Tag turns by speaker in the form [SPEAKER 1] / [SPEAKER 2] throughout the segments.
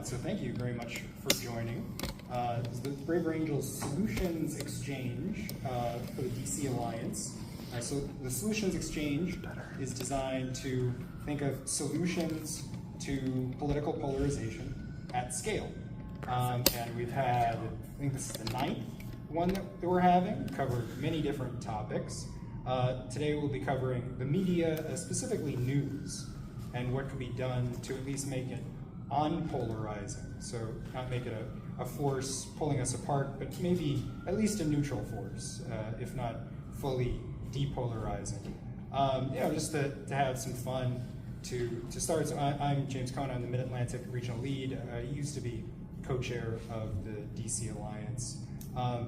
[SPEAKER 1] So thank you very much for joining. This is the Braver Angels Solutions Exchange for the DC Alliance. So the Solutions Exchange is designed to think of solutions to political polarization at scale. And we've had, I think this is the 9th one that we're having, covered many different topics. Today we'll be covering the media, specifically news, and what can be done to at least make it unpolarizing. So not make it a force pulling us apart, but maybe at least a neutral force, if not fully depolarizing. Just to have some fun to start. So I'm James Coan, I'm the Mid-Atlantic Regional Lead. I used to be co-chair of the DC Alliance.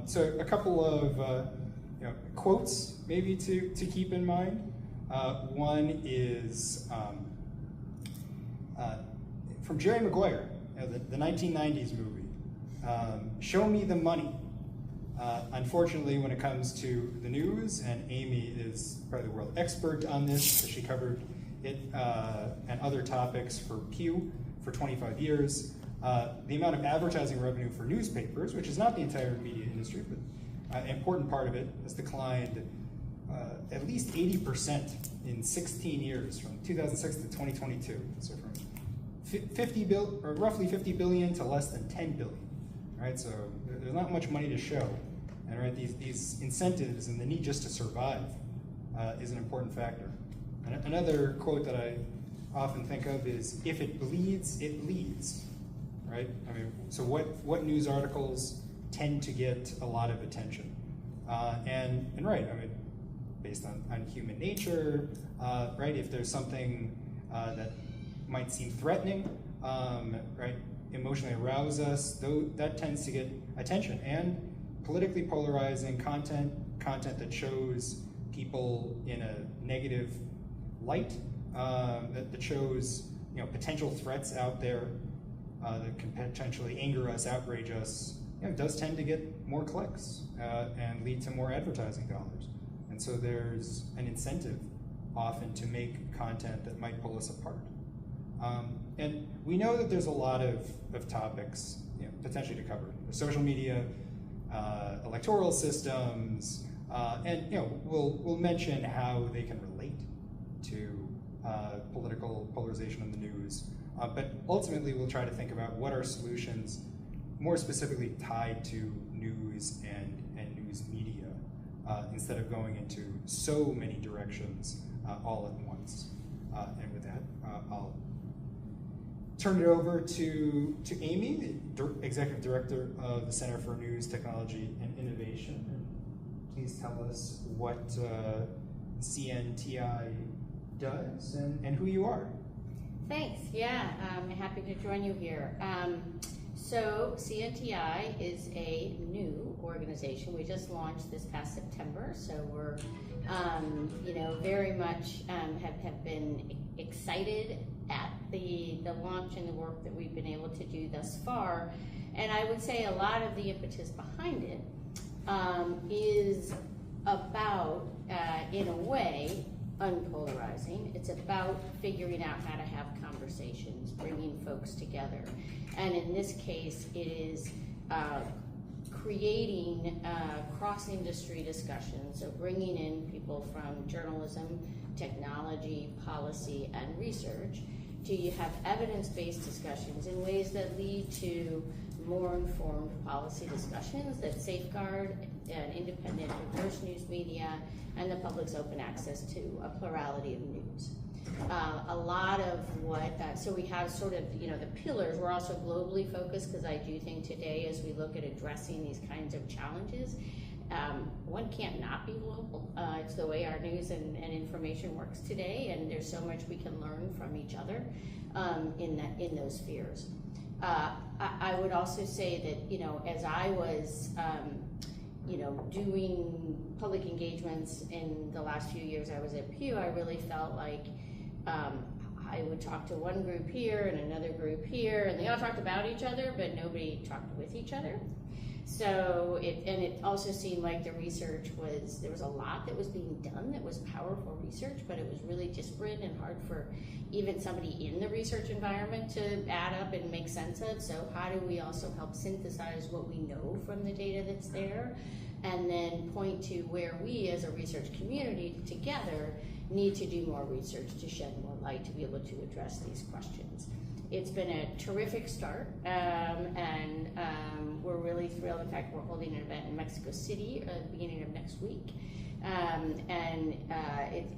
[SPEAKER 1] So a couple of quotes maybe to keep in mind. One is from Jerry Maguire, the 1990s movie, Show Me the Money. Unfortunately, when it comes to the news, and Amy is probably the world expert on this, because she covered it and other topics for Pew for 25 years, the amount of advertising revenue for newspapers, which is not the entire media industry, but an important part of it, has declined at least 80% in 16 years, from 2006 to 2022. So from roughly 50 billion to less than 10 billion, right? So there's not much money to show, and right, these incentives and the need just to survive is an important factor. And another quote that I often think of is, if it bleeds, it leads, right? I mean, so what news articles tend to get a lot of attention? And right, I mean, based on human nature, right, if there's something that might seem threatening, right, emotionally arouse us, that tends to get attention. And politically polarizing content that shows people in a negative light, that shows potential threats out there that can potentially anger us, outrage us, does tend to get more clicks and lead to more advertising dollars. And so there's an incentive often to make content that might pull us apart. And we know that there's a lot of topics potentially to cover. Social media, electoral systems, and we'll mention how they can relate to political polarization in the news. But ultimately we'll try to think about what are solutions more specifically tied to news and news media, instead of going into so many directions all at once. And with that, I'll turn it over to Amy, the Executive Director of the Center for News, Technology, and Innovation. And please tell us what CNTI does and who you are.
[SPEAKER 2] Thanks. Yeah, I'm happy to join you here. So CNTI is a new organization. We just launched this past September, so we're very much have been excited at the launch and the work that we've been able to do thus far. And I would say a lot of the impetus behind it is about, in a way, unpolarizing. It's about figuring out how to have conversations, bringing folks together. And in this case, it is creating cross-industry discussions, so bringing in people from journalism, technology, policy, and research to have evidence-based discussions in ways that lead to more informed policy discussions that safeguard an independent, diverse news media and the public's open access to a plurality of news. A lot of so we have sort of, the pillars. We're also globally focused, because I do think today, as we look at addressing these kinds of challenges, one can't not be global. It's the way our news and information works today, and there's so much we can learn from each other in those spheres. I would also say that, as I was doing public engagements in the last few years I was at Pew, I really felt like I would talk to one group here and another group here, and they all talked about each other, but nobody talked with each other. So it also seemed like the research there was a lot that was being done that was powerful research, but it was really disparate and hard for even somebody in the research environment to add up and make sense of. So how do we also help synthesize what we know from the data that's there, and then point to where we as a research community together need to do more research to shed more light to be able to address these questions. It's been a terrific start, and we're really thrilled. In fact, we're holding an event in Mexico City at the beginning of next week,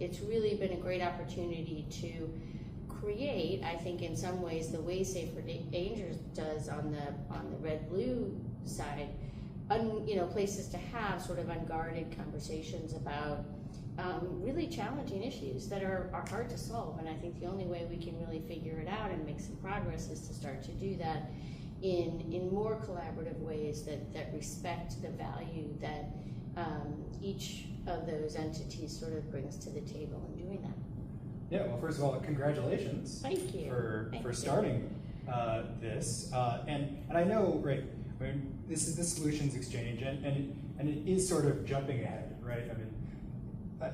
[SPEAKER 2] it's really been a great opportunity to create, I think, in some ways, the way Safer Dangers does on the red-blue side, places to have sort of unguarded conversations about really challenging issues that are hard to solve. And I think the only way we can really figure it out and make some progress is to start to do that in more collaborative ways that respect the value that each of those entities sort of brings to the table in doing that.
[SPEAKER 1] Yeah, well, first of all, congratulations.
[SPEAKER 2] Thank you.
[SPEAKER 1] For starting this. And I know, right, I mean, this is the solutions exchange, and it is sort of jumping ahead, right? I mean,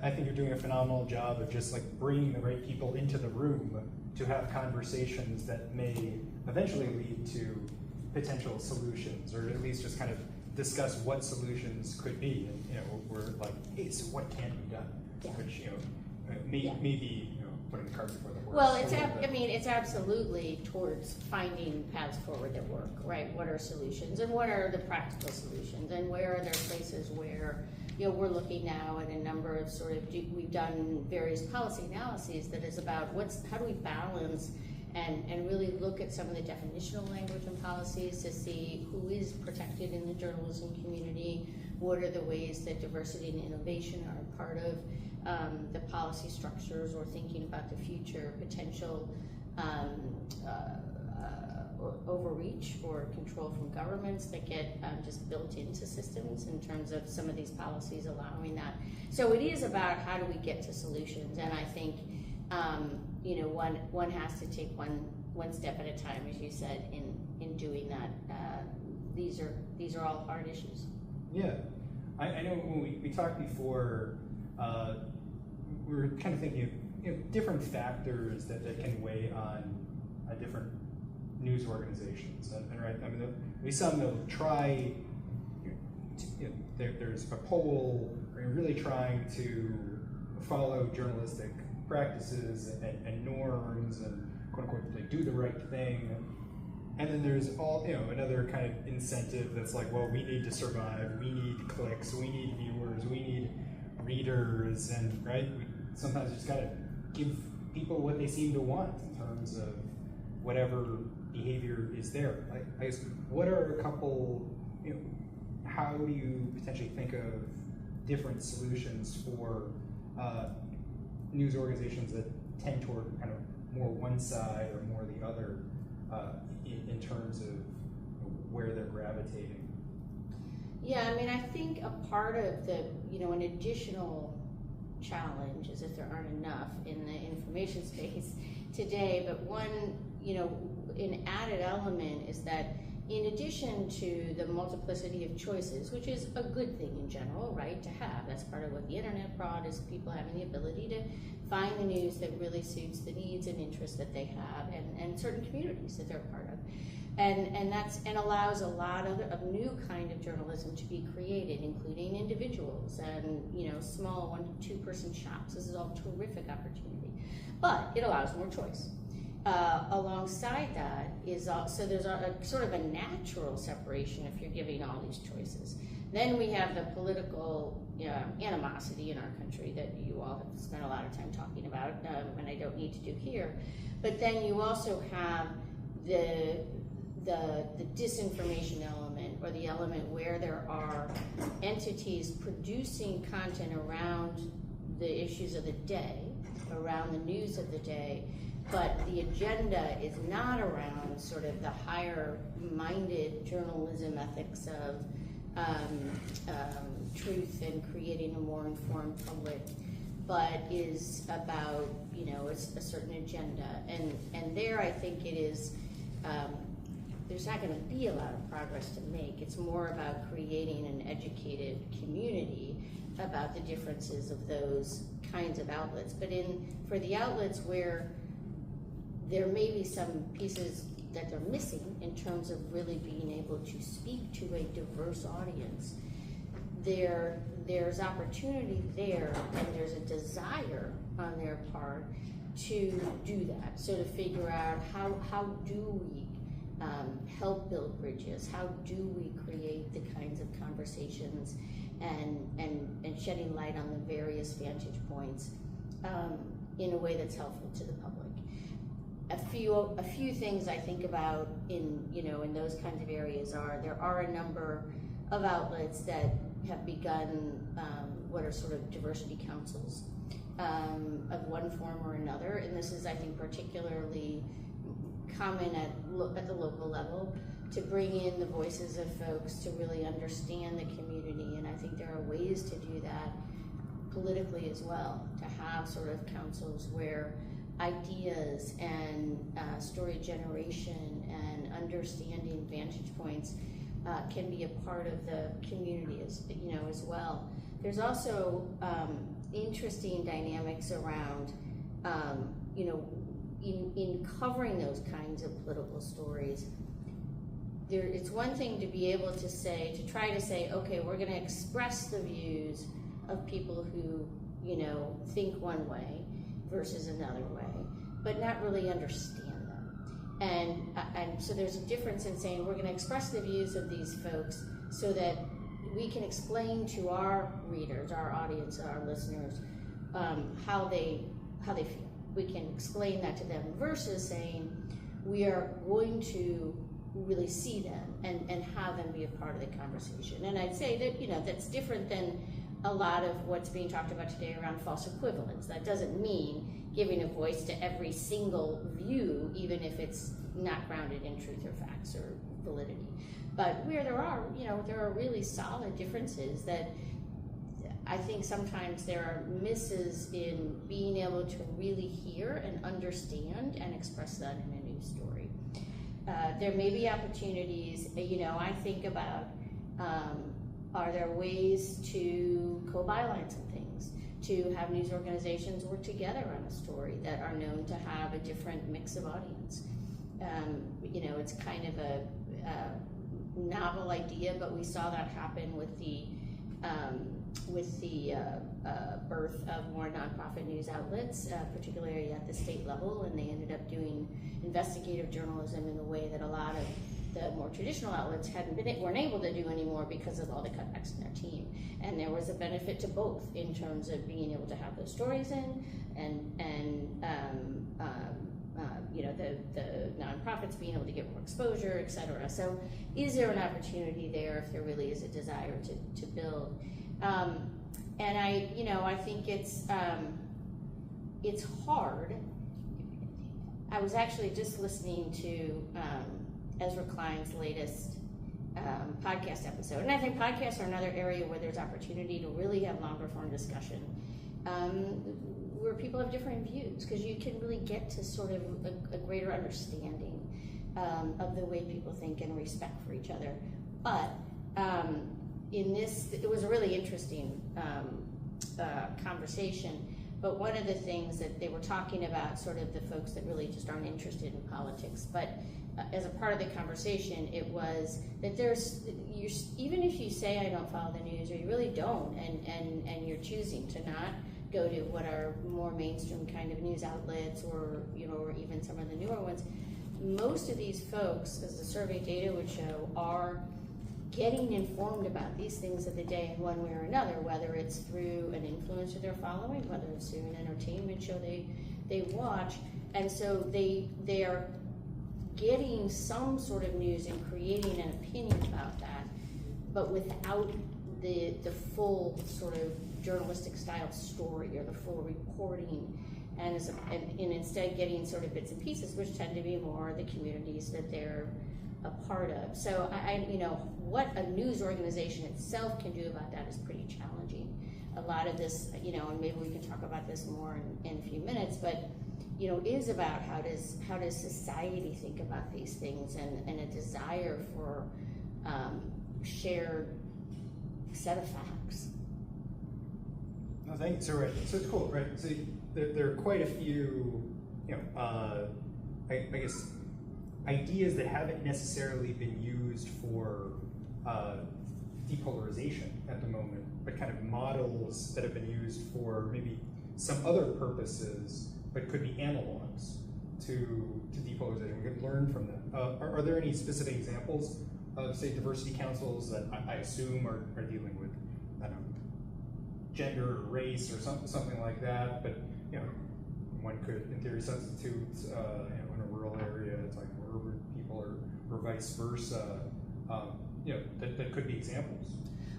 [SPEAKER 1] I think you're doing a phenomenal job of just like bringing the right people into the room to have conversations that may eventually lead to potential solutions, or at least just kind of discuss what solutions could be. And we're like, hey, so what can be done?
[SPEAKER 2] Yeah.
[SPEAKER 1] Which maybe putting the cart before the horse.
[SPEAKER 2] Well, it's absolutely towards finding paths forward that work, right? What are solutions, and what are the practical solutions, and where are there places where we're looking now at a number of we've done various policy analyses that is about how do we balance and really look at some of the definitional language and policies to see who is protected in the journalism community, what are the ways that diversity and innovation are a part of the policy structures, or thinking about the future potential overreach or control from governments that get just built into systems in terms of some of these policies allowing that. So it is about how do we get to solutions, and I think one has to take one step at a time, as you said, in doing that. These are all hard issues.
[SPEAKER 1] Yeah, I know when we talked before, we were kind of thinking of different factors that can weigh on different news organizations, and right. I mean, some will try. There's a poll really trying to follow journalistic practices and norms and quote unquote like, do the right thing. And then there's another kind of incentive that's like, well, we need to survive, we need clicks, we need viewers, we need readers, and right, we sometimes just gotta give people what they seem to want in terms of whatever behavior is there. I guess, what are a couple, how do you potentially think of different solutions for news organizations that tend toward kind of more one side or more the other in terms of where they're gravitating?
[SPEAKER 2] Yeah, I mean, I think a part of the, an additional challenge is that there aren't enough in the information space today, but one, an added element is that in addition to the multiplicity of choices, which is a good thing in general, right, to have, that's part of what the internet brought, is people having the ability to find the news that really suits the needs and interests that they have and certain communities that they're part of. And allows a lot of new kind of journalism to be created, including individuals and small 1 to 2 person shops. This is all terrific opportunity, but it allows more choice. Alongside that is also there's a sort of a natural separation if you're giving all these choices. Then we have the political animosity in our country that you all have spent a lot of time talking about, and I don't need to do here. But then you also have the disinformation element, or the element where there are entities producing content around the issues of the day, around the news of the day, but the agenda is not around sort of the higher-minded journalism ethics of truth and creating a more informed public, but is about a certain agenda. And there I think it is there's not going to be a lot of progress to make. It's more about creating an educated community about the differences of those kinds of outlets. But for the outlets where there may be some pieces that they're missing in terms of really being able to speak to a diverse audience, there's opportunity there, and there's a desire on their part to do that. So to figure out how do we help build bridges? How do we create the kinds of conversations and shedding light on the various vantage points in a way that's helpful to the public? A few things I think about in those kinds of areas there are a number of outlets that have begun what are sort of diversity councils of one form or another, and this is, I think, particularly common at the local level, to bring in the voices of folks to really understand the community. And I think there are ways to do that politically as well, to have sort of councils where ideas and story generation and understanding vantage points can be a part of the community as well. There's also interesting dynamics around in covering those kinds of political stories. It's one thing to be able to try to say, okay, we're going to express the views of people who think one way versus another way, but not really understand them. And so there's a difference in saying we're going to express the views of these folks so that we can explain to our readers, our audience, our listeners, how they feel. We can explain that to them versus saying we are going to really see them and have them be a part of the conversation. And I'd say that that's different than a lot of what's being talked about today around false equivalence. That doesn't mean giving a voice to every single view, even if it's not grounded in truth or facts or validity. But where there are really solid differences that I think sometimes there are misses in being able to really hear and understand and express that in a news story. There may be opportunities, I think about, are there ways to co-byline some things, to have news organizations work together on a story that are known to have a different mix of audience? It's kind of a novel idea, but we saw that happen with the birth of more nonprofit news outlets, particularly at the state level, and they ended up doing investigative journalism in a way that a lot of the more traditional outlets weren't able to do anymore because of all the cutbacks in their team. And there was a benefit to both in terms of being able to have those stories in and the nonprofits being able to get more exposure, et cetera. So is there an opportunity there if there really is a desire to build? And I think it's hard. I was actually just listening to Ezra Klein's latest podcast episode, and I think podcasts are another area where there's opportunity to really have longer form discussion, where people have different views, because you can really get to sort of a greater understanding of the way people think and respect for each other. But it was a really interesting conversation. But one of the things that they were talking about, sort of the folks that really just aren't interested in politics, but as a part of the conversation, it was that even if you say I don't follow the news, or you really don't, and you're choosing to not go to what are more mainstream kind of news outlets, or even some of the newer ones, most of these folks, as the survey data would show, are getting informed about these things of the day in one way or another, whether it's through an influencer they're following, whether it's through an entertainment show they watch. And so they are getting some sort of news and creating an opinion about that, but without the full sort of journalistic style story or the full reporting, and instead getting sort of bits and pieces, which tend to be more the communities that they're a part of. So what a news organization itself can do about that is pretty challenging. A lot of this, and maybe we can talk about this more in a few minutes, but is about how does society think about these things, and a desire for shared set of facts.
[SPEAKER 1] No, thank you. So right, so it's cool, right? So there are quite a few, I guess, ideas that haven't necessarily been used for depolarization at the moment, but kind of models that have been used for maybe some other purposes, but could be analogs to depolarization. We can learn from them. Are there any specific examples of, say, diversity councils that I assume are dealing with, I don't know, gender or race or something like that? But one could, in theory, substitute in a rural area, it's like urban people, or vice versa. That could be examples.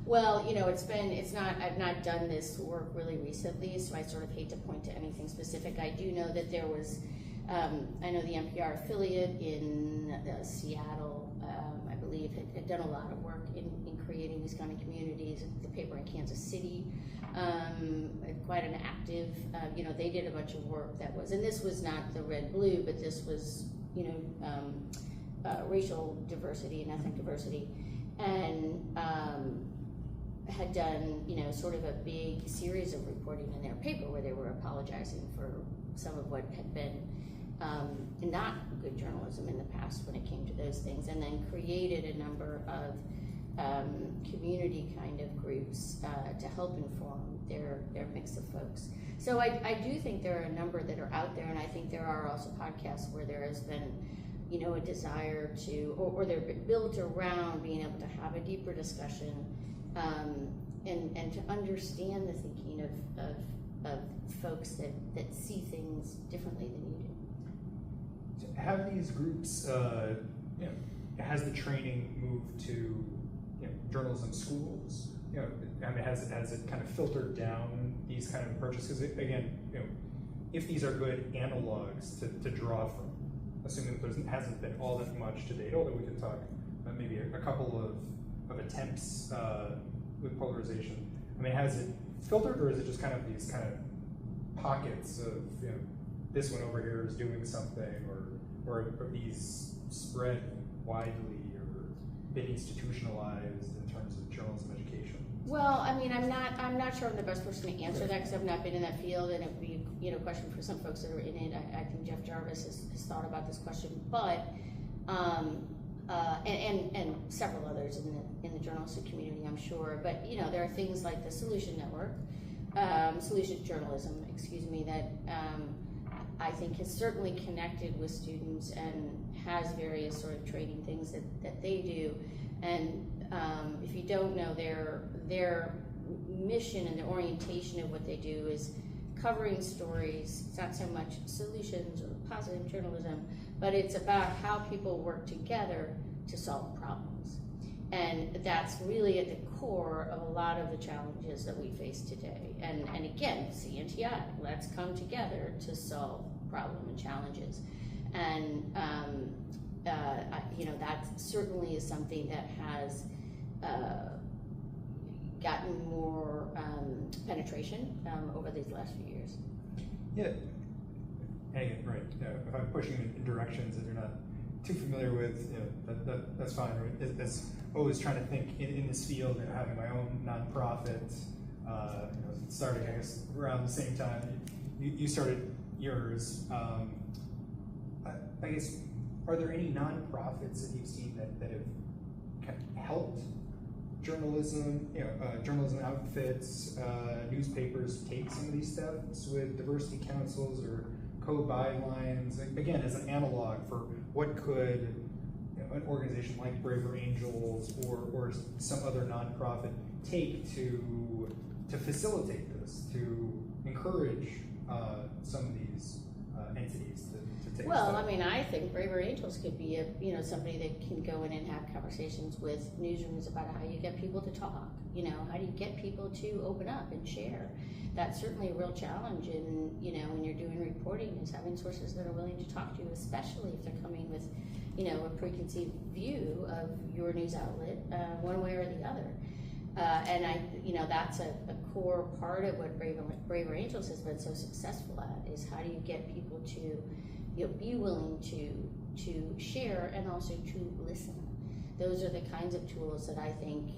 [SPEAKER 2] Well, I've not done this work really recently, so I sort of hate to point to anything specific. I do know that there was, I know the NPR affiliate in Seattle, I believe, had done a lot of work in creating these kind of communities. The paper in Kansas City, quite an active, they did a bunch of work that was, and this was not the red-blue, but this was, racial diversity and ethnic diversity, and had done, sort of a big series of reporting in their paper where they were apologizing for some of what had been not good journalism in the past when it came to those things, and then created a number of community kind of groups to help inform their mix of folks. So I do think there are a number that are out there, and I think there are also podcasts where there has been a desire to, or they're built around being able to have a deeper discussion and to understand the thinking of folks that see things differently than you do.
[SPEAKER 1] So have these groups, has the training moved to journalism schools? Has it kind of filtered down these kind of approaches? Because again, if these are good analogs to draw from, assuming that there hasn't been all that much to date, although we could talk maybe a couple of attempts with polarization. Has it filtered, or is it just kind of these kind of pockets of this one over here is doing something, or are these spread widely or been institutionalized in terms of journalism education?
[SPEAKER 2] Well, I'm not sure I'm the best person to answer that because I've not been in that field, and it would be a question for some folks that are in it. I think Jeff Jarvis has thought about this question, but and several others in the journalistic community, I'm sure. But there are things like the Solution Network, Solutions Journalism, that I think has certainly connected with students and has various sort of training things that they do. And if you don't know, their mission and the orientation of what they do is covering stories. It's not so much solutions or positive journalism, but it's about how people work together to solve problems. And that's really at the core of a lot of the challenges that we face today. And again, CNTI, let's come together to solve problem and challenges. And that certainly is something that has gotten more penetration over these last few years.
[SPEAKER 1] Yeah, and right. If I'm pushing in directions that you're not too familiar with, that's fine. Right? That's always trying to think in this field, having my own nonprofit, starting, I guess, around the same time you started yours. I guess, are there any nonprofits that you've seen that have kind of helped journalism, journalism outfits, newspapers take some of these steps with diversity councils or co-bylines, again, as an analog for what could an organization like Braver Angels or some other nonprofit take to facilitate this, to encourage some of these entities to take
[SPEAKER 2] Well,
[SPEAKER 1] steps?
[SPEAKER 2] I think Braver Angels could be somebody that can go in and have conversations with newsrooms about how you get people to talk. How do you get people to open up and share? That's certainly a real challenge. And when you're doing reporting, is having sources that are willing to talk to you, especially if they're coming with a preconceived view of your news outlet, one way or the other. And that's a core part of what Braver Angels has been so successful at, is how do you get people to, be willing to share and also to listen. Those are the kinds of tools that I think,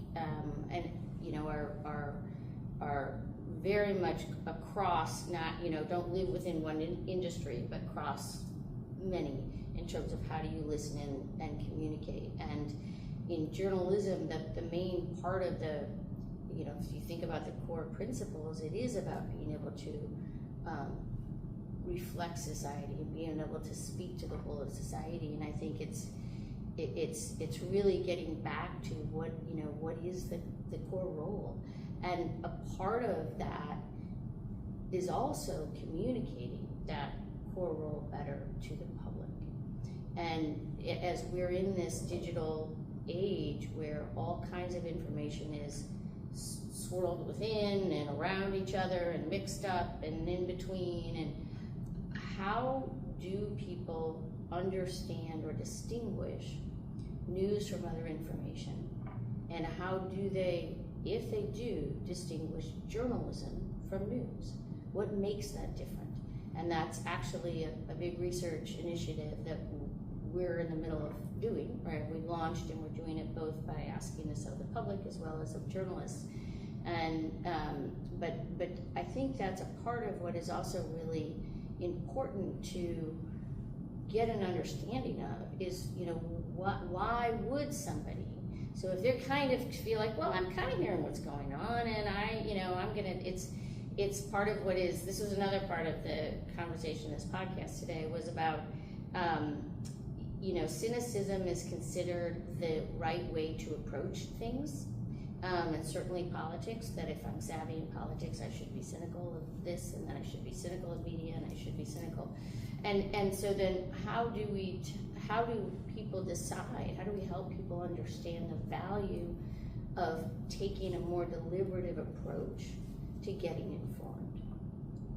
[SPEAKER 2] are very much across, not, don't live within one industry, but cross many, in terms of how do you listen and communicate. And in journalism, the main part of the, if you think about the core principles, it is about being able to reflect society and being able to speak to the whole of society. And I think it's really getting back to what is the core role. And a part of that is also communicating that core role better to the public. And as we're in this digital age where all kinds of information is swirled within and around each other and mixed up and in between, and how do people understand or distinguish news from other information? And how do they, if they do, distinguish journalism from news? What makes that different? And that's actually a big research initiative that we're in the middle of doing, right? We've launched, and we're doing it both by asking this of the public as well as of journalists. And but I think that's a part of what is also really important to get an understanding of is, why would somebody? So if they're kind of feel like, well, I'm kind of hearing what's going on, and I'm gonna, it's part of what is, this was another part of the conversation, this podcast today was about, cynicism is considered the right way to approach things. And certainly politics, that if I'm savvy in politics, I should be cynical of this, and then I should be cynical of media, and I should be cynical. And so then how do people decide, how do we help people understand the value of taking a more deliberative approach to getting informed?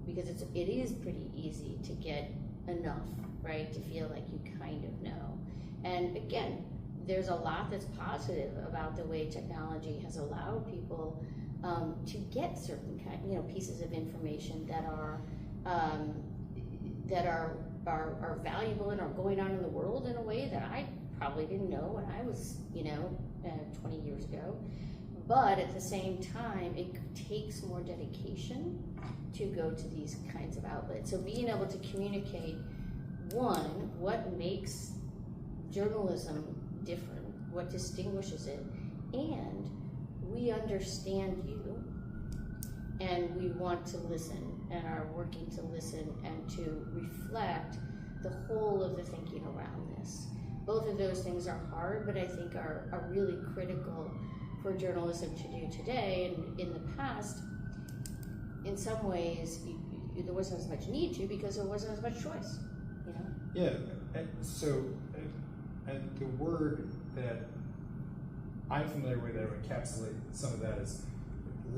[SPEAKER 2] Because it is pretty easy to get enough, right, to feel like you kind of know. And again, there's a lot that's positive about the way technology has allowed people to get certain pieces of information that are valuable and are going on in the world in a way that I probably didn't know when I was 20 years ago. But at the same time, it takes more dedication to go to these kinds of outlets. So being able to communicate, one, what makes journalism different, what distinguishes it, and we understand you, and we want to listen and are working to listen and to reflect the whole of the thinking around this. Both of those things are hard, but I think are really critical for journalism to do today. And in the past, in some ways, there wasn't as much need to, because there wasn't as much choice,
[SPEAKER 1] Yeah, so the word that I'm familiar with that would encapsulate some of that is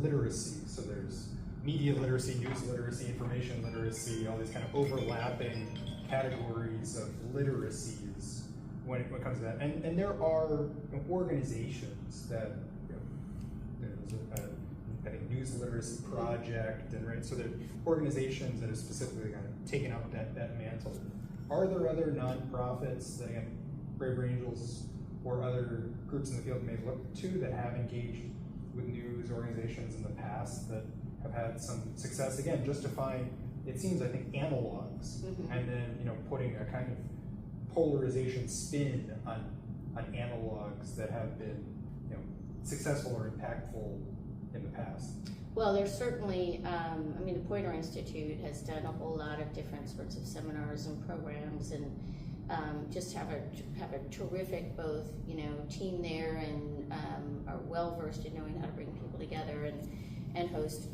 [SPEAKER 1] literacy. So there's media literacy, news literacy, information literacy, all these kind of overlapping categories of literacies when it comes to that. And there are organizations that, there's I think News Literacy Project, and right, so there are organizations that have specifically kind of taken up that mantle. Are there other nonprofits that, again, Braver Angels or other groups in the field may look to that have engaged with news organizations in the past that have had some success? Again, just to find, it seems, I think, analogs, and then putting a kind of polarization spin on analogs that have been successful or impactful in the past.
[SPEAKER 2] Well, there's certainly, the Poynter Institute has done a whole lot of different sorts of seminars and programs, and just have a terrific both team there, and are well versed in knowing how to bring people together and host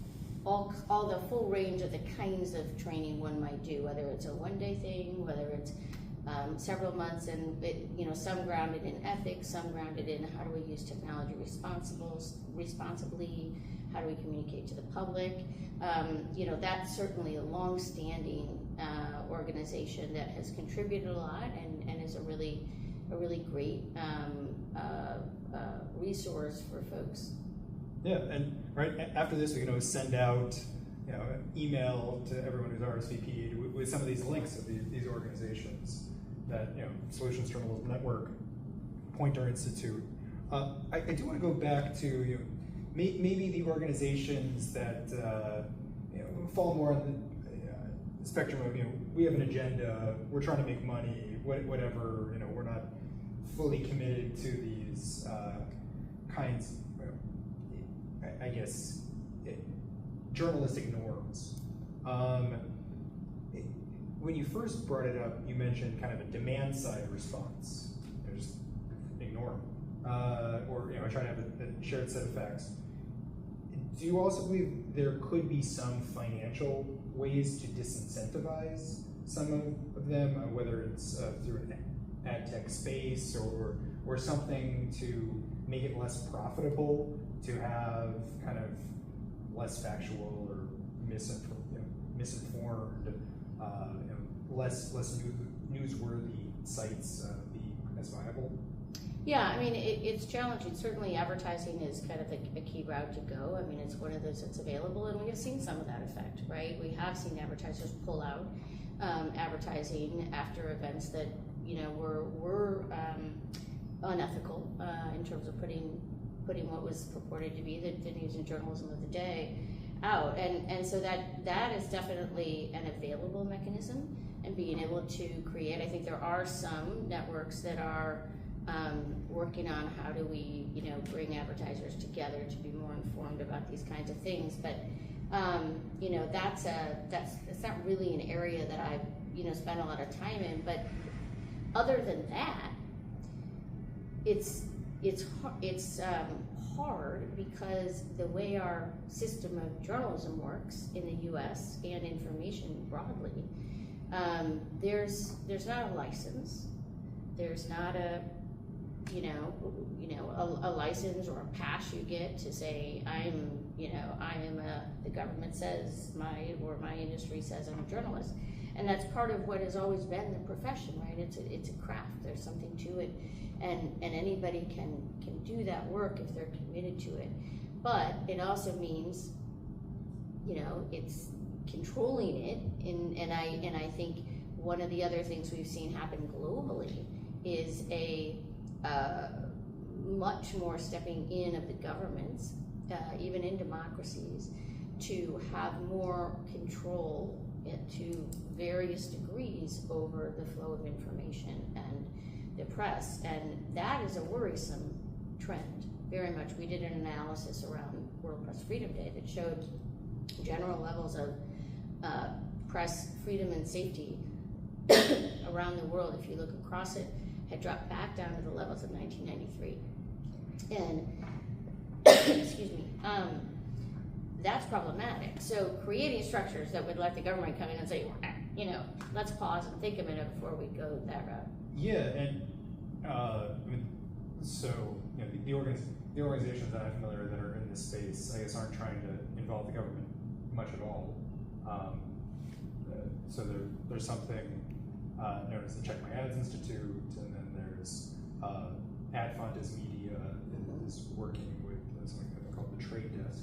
[SPEAKER 2] all the full range of the kinds of training one might do, whether it's a one-day thing, whether it's several months, and some grounded in ethics, some grounded in how do we use technology responsibly, how do we communicate to the public. That's certainly a long-standing organization that has contributed a lot and is a really great resource for folks
[SPEAKER 1] Yeah, and after this, we can always send out, an email to everyone who's RSVP'd with some of these links of these organizations that, Solutions Journalism Network, Pointer Institute. I do want to go back to, maybe the organizations that, fall more on the spectrum of, we have an agenda, we're trying to make money, whatever, we're not fully committed to these kinds, I guess, journalistic norms. When you first brought it up, you mentioned kind of a demand side response. Just ignore them. Or try to have a shared set of facts. Do you also believe there could be some financial ways to disincentivize some of them, whether it's through an ad tech space or something to make it less profitable to have kind of less factual or misinformed, less newsworthy sites be as viable?
[SPEAKER 2] Yeah, I mean, it's challenging. Certainly advertising is kind of a key route to go. I mean, it's one of those that's available, and we have seen some of that effect, right? We have seen advertisers pull out advertising after events that, were unethical in terms of putting what was purported to be the news and journalism of the day out. And so that is definitely an available mechanism, and being able to create, I think there are some networks that are working on how do we, bring advertisers together to be more informed about these kinds of things. But, that's not really an area that I've, spent a lot of time in. But other than that, it's hard because the way our system of journalism works in the U.S. and information broadly, there's not a license. There's not a license or a pass you get to say the government says my industry says I'm a journalist, and that's part of what has always been the profession, right? It's a craft. There's something to it, and anybody can do that work if they're committed to it. But it also means, it's controlling it, and I think one of the other things we've seen happen globally is a much more stepping in of the governments, even in democracies, to have more control to various degrees over the flow of information and the press. And that is a worrisome trend, very much. We did an analysis around World Press Freedom Day that showed general levels of press freedom and safety around the world, if you look across it, had dropped back down to the levels of 1993. And, excuse me, that's problematic. So creating structures that would let the government come in and say, let's pause and think a minute before we go that route.
[SPEAKER 1] Yeah, and the organizations that I'm familiar with that are in this space, I guess, aren't trying to involve the government much at all. So there's something known as the Check My Ads Institute, and then there's Ad Fontes Media is working with something called the Trade Desk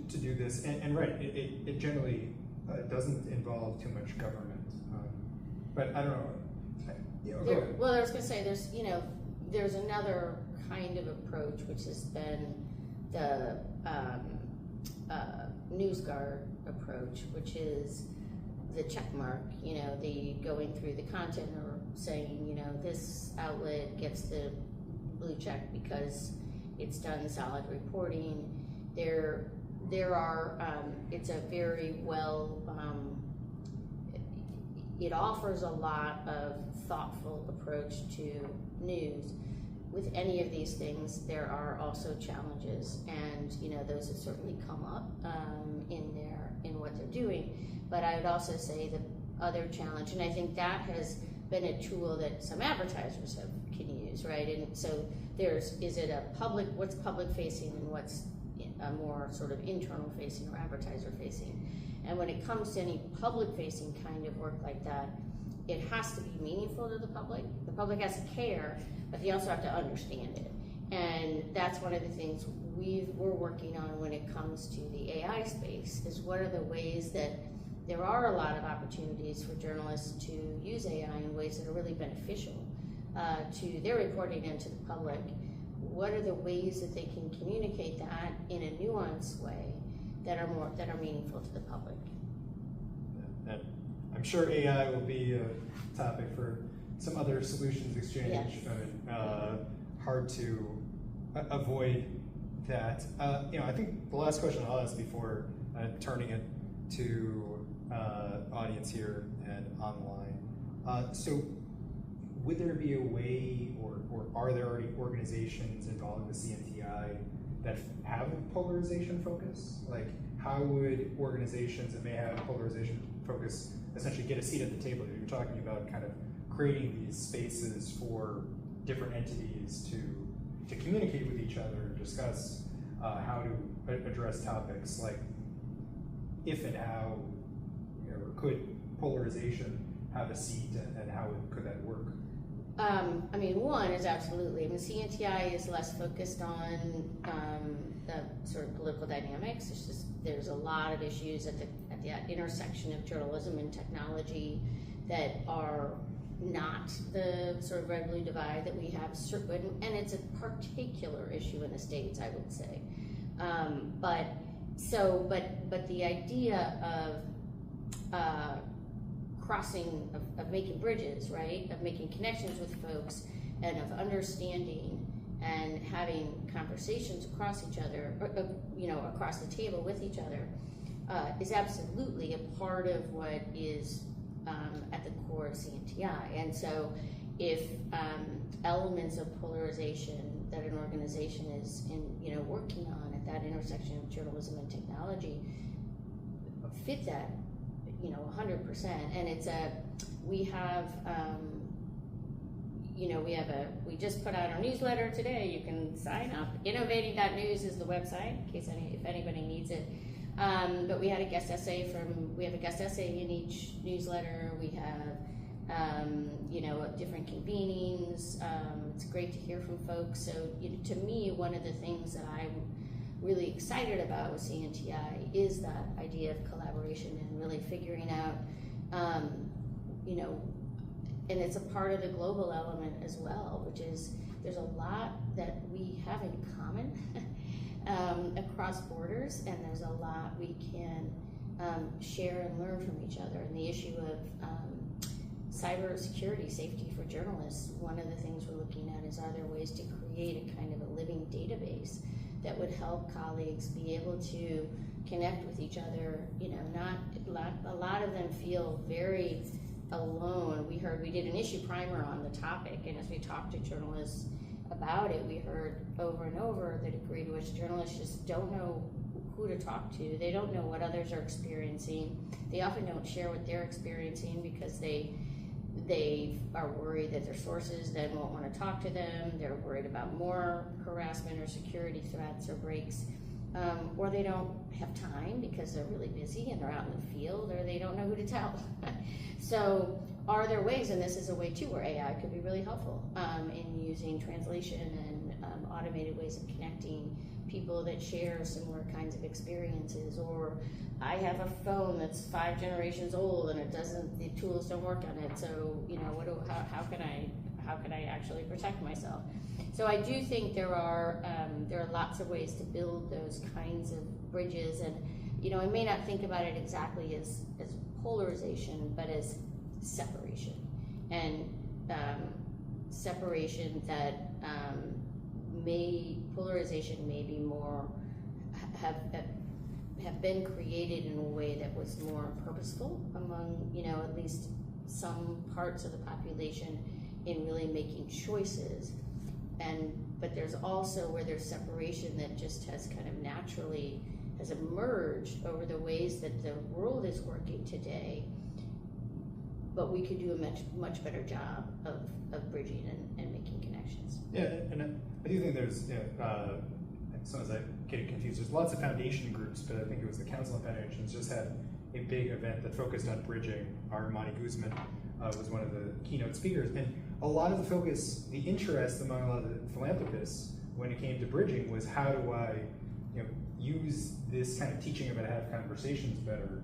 [SPEAKER 1] to do this. And right, it generally doesn't involve too much government. But I don't know.
[SPEAKER 2] Well, I was going to say there's another kind of approach, which has been the NewsGuard approach, which is the check mark, the going through the content or saying, this outlet gets the blue check because it's done solid reporting. There are, it's a very well, it offers a lot of thoughtful approach to news. With any of these things, there are also challenges, and those have certainly come up in what they're doing. But I would also say the other challenge, and I think that has been a tool that some advertisers can use, right? And so is it what's public facing and what's a more sort of internal facing or advertiser facing? And when it comes to any public facing kind of work like that, it has to be meaningful to the public. The public has to care, but they also have to understand it. And that's one of the things we're working on when it comes to the AI space, is what are the ways that there are a lot of opportunities for journalists to use AI in ways that are really beneficial to their reporting and to the public. What are the ways that they can communicate that in a nuanced way that are meaningful to the public?
[SPEAKER 1] And I'm sure AI will be a topic for some other solutions exchange.
[SPEAKER 2] Yes.
[SPEAKER 1] Hard to avoid that. I think the last question I'll ask before turning it to audience here and online. So would there be a way, or are there already organizations involved with CNTI that have a polarization focus? Like, how would organizations that may have a polarization focus essentially get a seat at the table? You're talking about kind of creating these spaces for different entities to communicate with each other and discuss how to address topics like if and how could polarization have a seat, and how could that work?
[SPEAKER 2] One is absolutely. CNTI is less focused on the sort of political dynamics. It's just there's a lot of issues at the intersection of journalism and technology that are not the sort of red-blue divide that we have, and it's a particular issue in the States, I would say. But the idea of crossing, of making bridges, right? Of making connections with folks and of understanding and having conversations across each other, across the table with each other, is absolutely a part of what is at the core of CNTI. And so if elements of polarization that an organization is working on at that intersection of journalism and technology fit that 100%. And we just put out our newsletter today. You can sign up. Innovating.news is the website in case if anybody needs it. But we had a guest essay in each newsletter. We have different convenings. It's great to hear from folks. So to me, one of the things that I'm really excited about with CNTI is that idea of collaboration and really figuring out, and it's a part of the global element as well, which is there's a lot that we have in common across borders, and there's a lot we can share and learn from each other. And the issue of cyber security, safety for journalists, one of the things we're looking at is, are there ways to create a kind of a living database that would help colleagues be able to connect with each other? A lot of them feel very alone. We did an issue primer on the topic, and as we talked to journalists about it, we heard over and over the degree to which journalists just don't know who to talk to. They don't know what others are experiencing. They often don't share what they're experiencing because they are worried that their sources then won't want to talk to them. They're worried about more harassment or security threats or breaks, or they don't have time because they're really busy and they're out in the field, or they don't know who to tell. So are there ways, and this is a way too where AI could be really helpful in using translation and automated ways of connecting people that share similar kinds of experiences? Or I have a phone that's 5 generations old and the tools don't work on it, so how can I actually protect myself? So I do think there are lots of ways to build those kinds of bridges, and I may not think about it exactly as polarization, but as separation, and separation that polarization may be more have been created in a way that was more purposeful among at least some parts of the population in really making choices. But there's also where there's separation that just has kind of naturally has emerged over the ways that the world is working today. But we could do a much better job of bridging and making connections.
[SPEAKER 1] Yeah, and I do think there's, sometimes I get confused. There's lots of foundation groups, but I think it was the Council on Foundations just had a big event that focused on bridging. Armani Guzman was one of the keynote speakers, and a lot of the focus, the interest among a lot of the philanthropists when it came to bridging was how do I, use this kind of teaching about how to have conversations better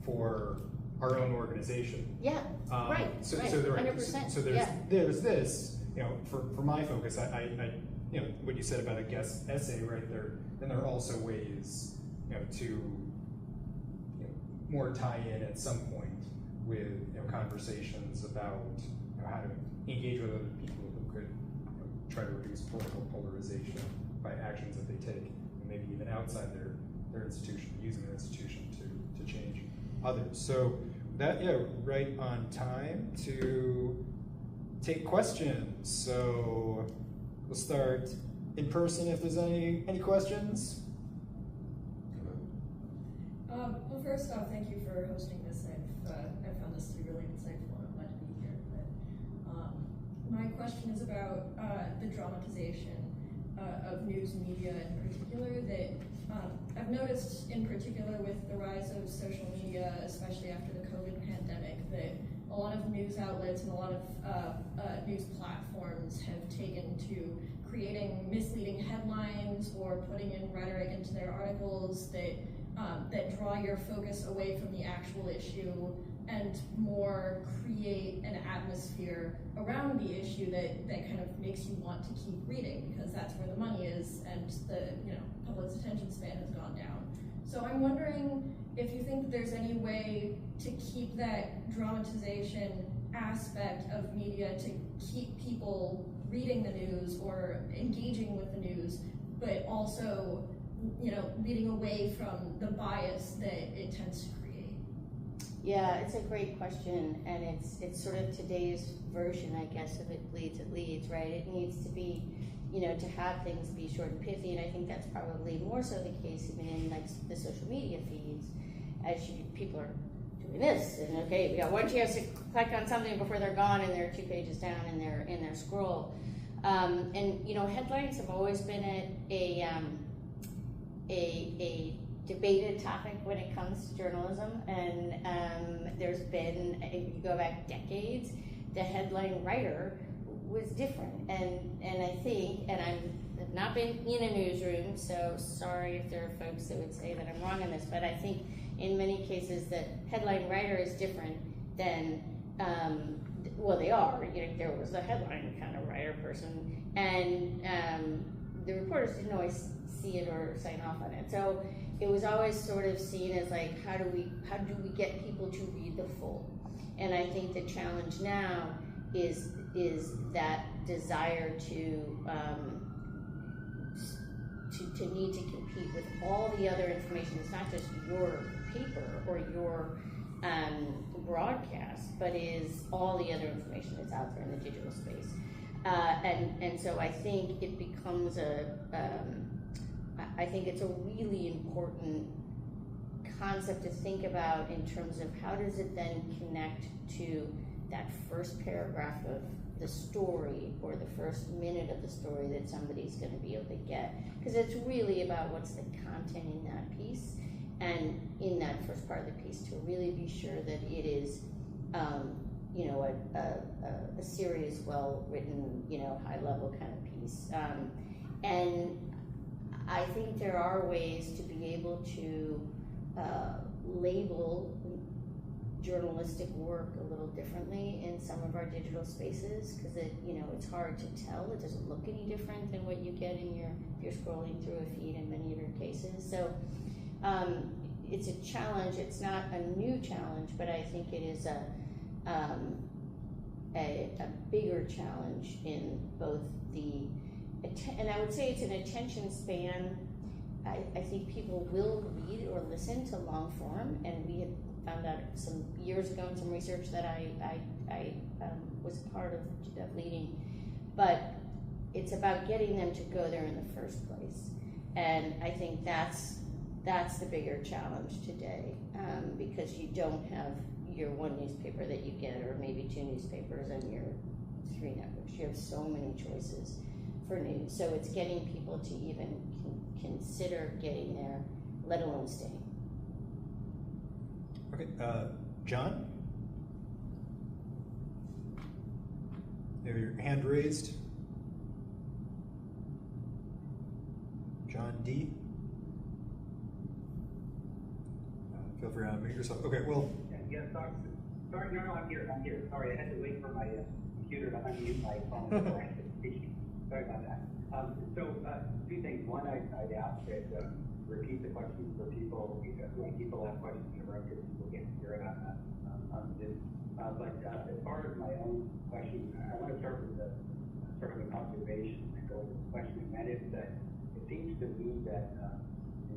[SPEAKER 1] for our own organization.
[SPEAKER 2] Yeah, right.
[SPEAKER 1] So,
[SPEAKER 2] right.
[SPEAKER 1] so, there,
[SPEAKER 2] 100%.
[SPEAKER 1] so there's this, for my focus, I what you said about a guest essay right there. Then there are also ways, to more tie in at some point with conversations about how to engage with other people who could try to reduce political polarization by actions that they take, and maybe even outside their institution, using their institution to change others. So that, right on time to take questions. So we'll start in person if there's any questions.
[SPEAKER 3] Well, first off, thank you for hosting this. I've found this to be really insightful, and I'm glad to be here. But my question is about the dramatization of news media in particular. That I've noticed in particular with the rise of social media, especially after the COVID pandemic, that a lot of news outlets and a lot of news platforms have taken to creating misleading headlines or putting in rhetoric into their articles that draw your focus away from the actual issue and more create an atmosphere around the issue that kind of makes you want to keep reading, because that's where the money is and the public's attention span has gone down. So I'm wondering if you think there's any way to keep that dramatization aspect of media to keep people reading the news or engaging with the news, but also leading away from the bias that it tends to create.
[SPEAKER 2] Yeah, it's a great question, and it's sort of today's version, I guess, of it bleeds, it leads, right? It needs to be, to have things be short and pithy, and I think that's probably more so the case even in like the social media feeds, as people are doing this, and okay, we got one chance to click on something before they're gone, and they're 2 pages down in their scroll. And headlines have always been a debated topic when it comes to journalism, and there's been, if you go back decades, the headline writer was different, and I think, and I've not been in a newsroom, so sorry if there are folks that would say that I'm wrong on this, but I think in many cases the headline writer is different than, they are, there was a headline kind of writer person, and the reporters didn't always see it or sign off on it. So it was always sort of seen as like, how do we get people to read the full? And I think the challenge now is that desire to need to compete with all the other information. It's not just your paper or your broadcast, but is all the other information that's out there in the digital space. And so I think it becomes I think it's a really important concept to think about in terms of how does it then connect to that first paragraph of the story or the first minute of the story that somebody's going to be able to get. Because it's really about what's the content in that piece, and in that first part of the piece to really be sure that it is a serious, well-written, high-level kind of piece. And I think there are ways to be able to label journalistic work a little differently in some of our digital spaces, because it's hard to tell. It doesn't look any different than what you get if you're scrolling through a feed in many of your cases. So it's a challenge. It's not a new challenge, but I think it is a bigger challenge in both and I would say it's an attention span. I think people will read or listen to long form, and we had found out some years ago in some research that I was part of leading, but it's about getting them to go there in the first place, and I think that's the bigger challenge today, because you don't have your one newspaper that you get, or maybe 2 newspapers and your 3 networks. You have so many choices for news, so it's getting people to even consider getting there, let alone staying.
[SPEAKER 1] Okay, John? You have your hand raised. John D. Feel free to unmute yourself. Okay, well.
[SPEAKER 4] Yeah, sorry, no, I'm here. Sorry, I had to wait for my computer to unmute my phone before I could speak. Sorry about that. Two things. One, I'd ask that repeat the questions for people, when people have questions in the room, because people can't hear it on Zoom. As far as my own question, I want to start with sort of an observation and go with the question, and that is that it seems to me that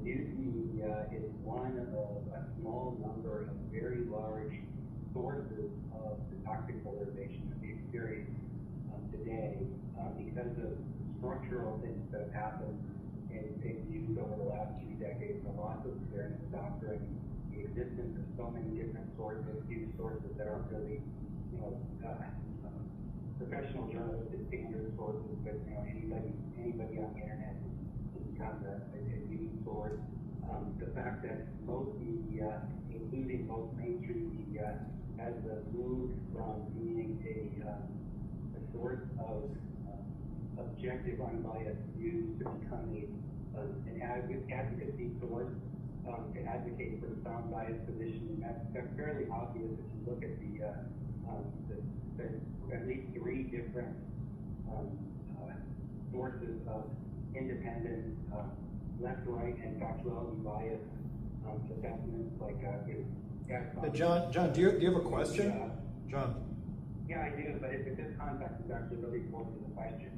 [SPEAKER 4] news media is one of a small number of very large sources of the toxic polarization that we experience today because of structural things that have happened in news over the last 2 decades, the loss of fairness doctrine, the existence of so many different sources, news sources that aren't really, professional journalistic standard sources, but anybody on the internet can become a news source. The fact that most media, including most mainstream media, has moved from being a source of objective, unbiased news to becoming an advocacy source to advocate for some biased position. And that's fairly obvious if you look at the at least 3 different sources of independent, left, right, and factuality biased assessments like
[SPEAKER 1] John, do you have a question? John.
[SPEAKER 4] Yeah, I do, but this context is actually really important to the question.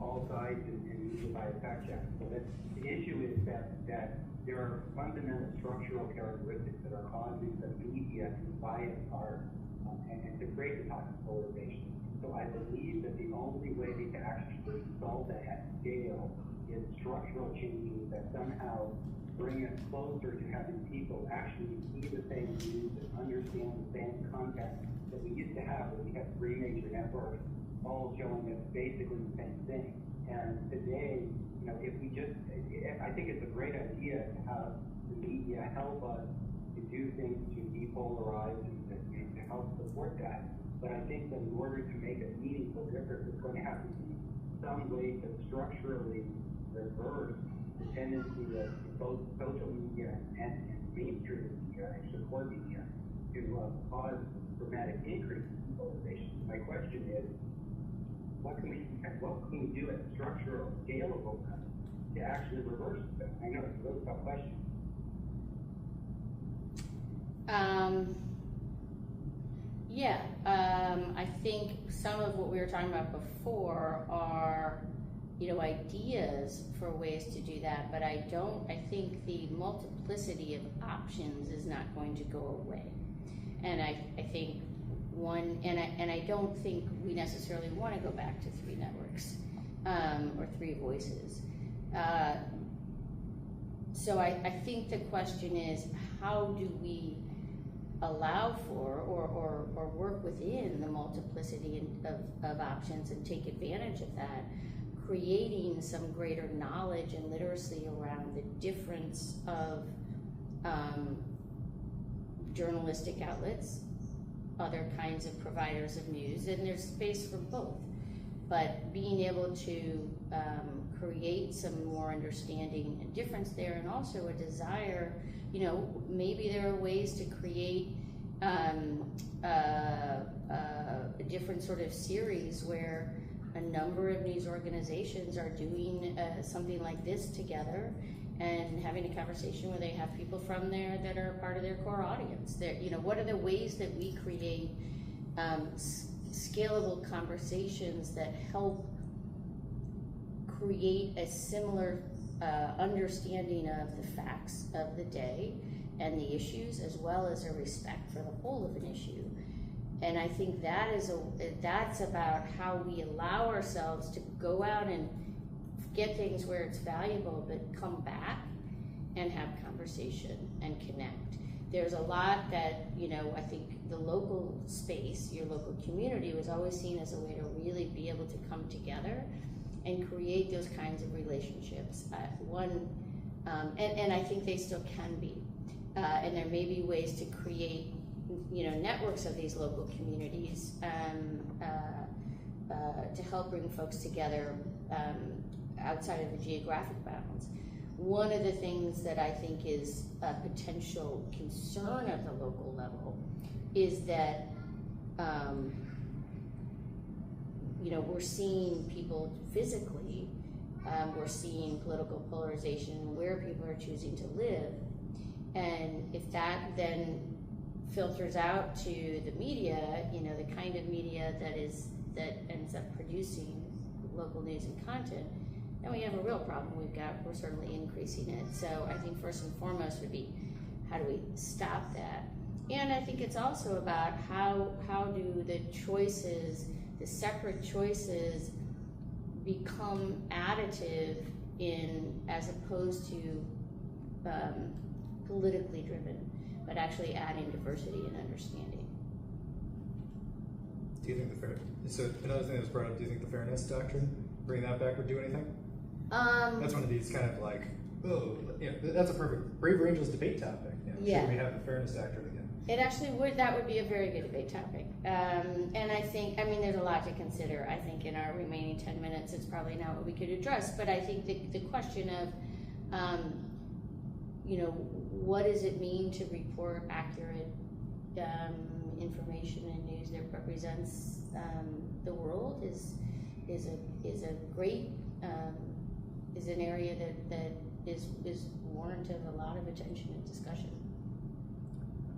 [SPEAKER 4] All sides and usually by a fact check. So the issue is that there are fundamental structural characteristics that are causing the media to bias our and to create the toxic polarization. So I believe that the only way to actually solve that at scale is structural changes that somehow bring us closer to having people actually see the same news and understand the same content that we used to have when we had 3 major networks all showing us basically the same thing. And today, if we just, I think it's a great idea to have the media help us to do things to depolarize and to help support that. But I think that in order to make a meaningful difference, it's going to have to be some way to structurally reverse the tendency of both social media and mainstream media and support media to cause dramatic increase in polarization. My question is, what can we do at a structural, scalable level to actually reverse that? I know it's a really tough question.
[SPEAKER 2] I think some of what we were talking about before are, ideas for ways to do that, but I think the multiplicity of options is not going to go away. And I think I don't think we necessarily want to go back to 3 networks or 3 voices. So I think the question is, how do we allow for or work within the multiplicity of options and take advantage of that, creating some greater knowledge and literacy around the difference of journalistic outlets, other kinds of providers of news, and there's space for both. But being able to create some more understanding and difference there, and also a desire, maybe there are ways to create a different sort of series where a number of news organizations are doing something like this together and having a conversation where they have people from there that are part of their core audience. What are the ways that we create scalable conversations that help create a similar understanding of the facts of the day and the issues, as well as a respect for the whole of an issue. And I think that's about how we allow ourselves to go out and get things where it's valuable, but come back and have conversation and connect. There's a lot that, I think the local space, your local community, was always seen as a way to really be able to come together and create those kinds of relationships. And I think they still can be. And there may be ways to create, networks of these local communities to help bring folks together outside of the geographic bounds. One of the things that I think is a potential concern at the local level is that, we're seeing people physically, we're seeing political polarization where people are choosing to live. And if that then filters out to the media, the kind of media that ends up producing local news and content, then we have a real problem. We're certainly increasing it. So I think first and foremost would be, how do we stop that? And I think it's also about how do the choices, the separate choices, become additive as opposed to politically driven, but actually adding diversity and understanding.
[SPEAKER 1] Do you think so another thing that was brought up, do you think the fairness doctrine, bring that back, would do anything? That's one of these kind of like, that's a perfect Brave Angels debate topic.
[SPEAKER 2] Yeah.
[SPEAKER 1] Should we have the fairness doctrine again?
[SPEAKER 2] It actually that would be a very good debate topic. And I think, there's a lot to consider. I think in our remaining 10 minutes, it's probably not what we could address, but I think the question of, what does it mean to report accurate information and news that represents the world is a great, is an area that is warranted a lot of attention and discussion.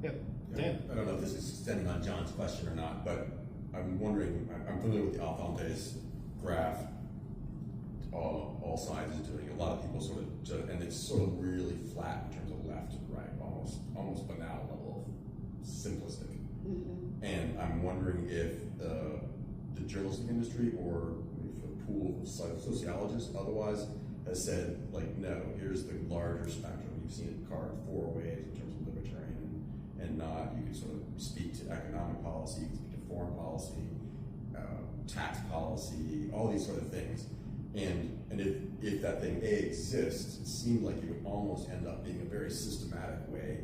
[SPEAKER 1] Yep. Dan?
[SPEAKER 5] I don't know if this is extending on John's question or not, but I'm wondering, I'm familiar with the Alfonte's graph, all sides is doing. A lot of people and it's sort of really flat in terms of left and right, almost banal level of simplistic.
[SPEAKER 2] Mm-hmm.
[SPEAKER 5] And I'm wondering if the journalistic industry or if a pool of sociologists otherwise has said, like, no, here's the larger spectrum. You've seen it carved 4 ways in terms of libertarian and not. You can sort of speak to economic policy, you can speak to foreign policy, tax policy, all these sort of things. And if that thing exists, it seemed like it would almost end up being a very systematic way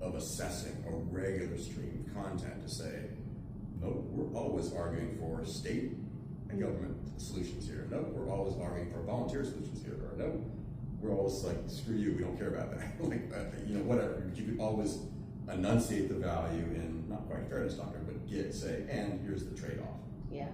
[SPEAKER 5] of assessing a regular stream of content to say, no, we're always arguing for state and government solutions here. No, we're always arguing for volunteer solutions here. Or no, we're always like, screw you, we don't care about that. Whatever. But you could always enunciate the value in, not quite fairness doctrine, but say, and here's the trade-off.
[SPEAKER 2] Yeah.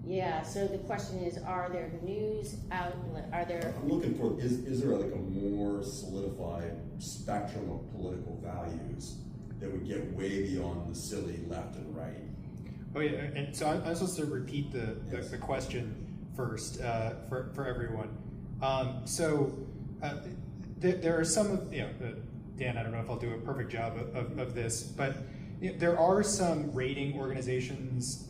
[SPEAKER 2] Yeah, so the question is, are there news outlets,
[SPEAKER 5] I'm looking for, is there like a more solidified spectrum of political values that would get way beyond the silly left and right?
[SPEAKER 1] Oh yeah, and so I'm supposed to repeat the question first for everyone. There are some of, Dan, I don't know if I'll do a perfect job of this, but there are some rating organizations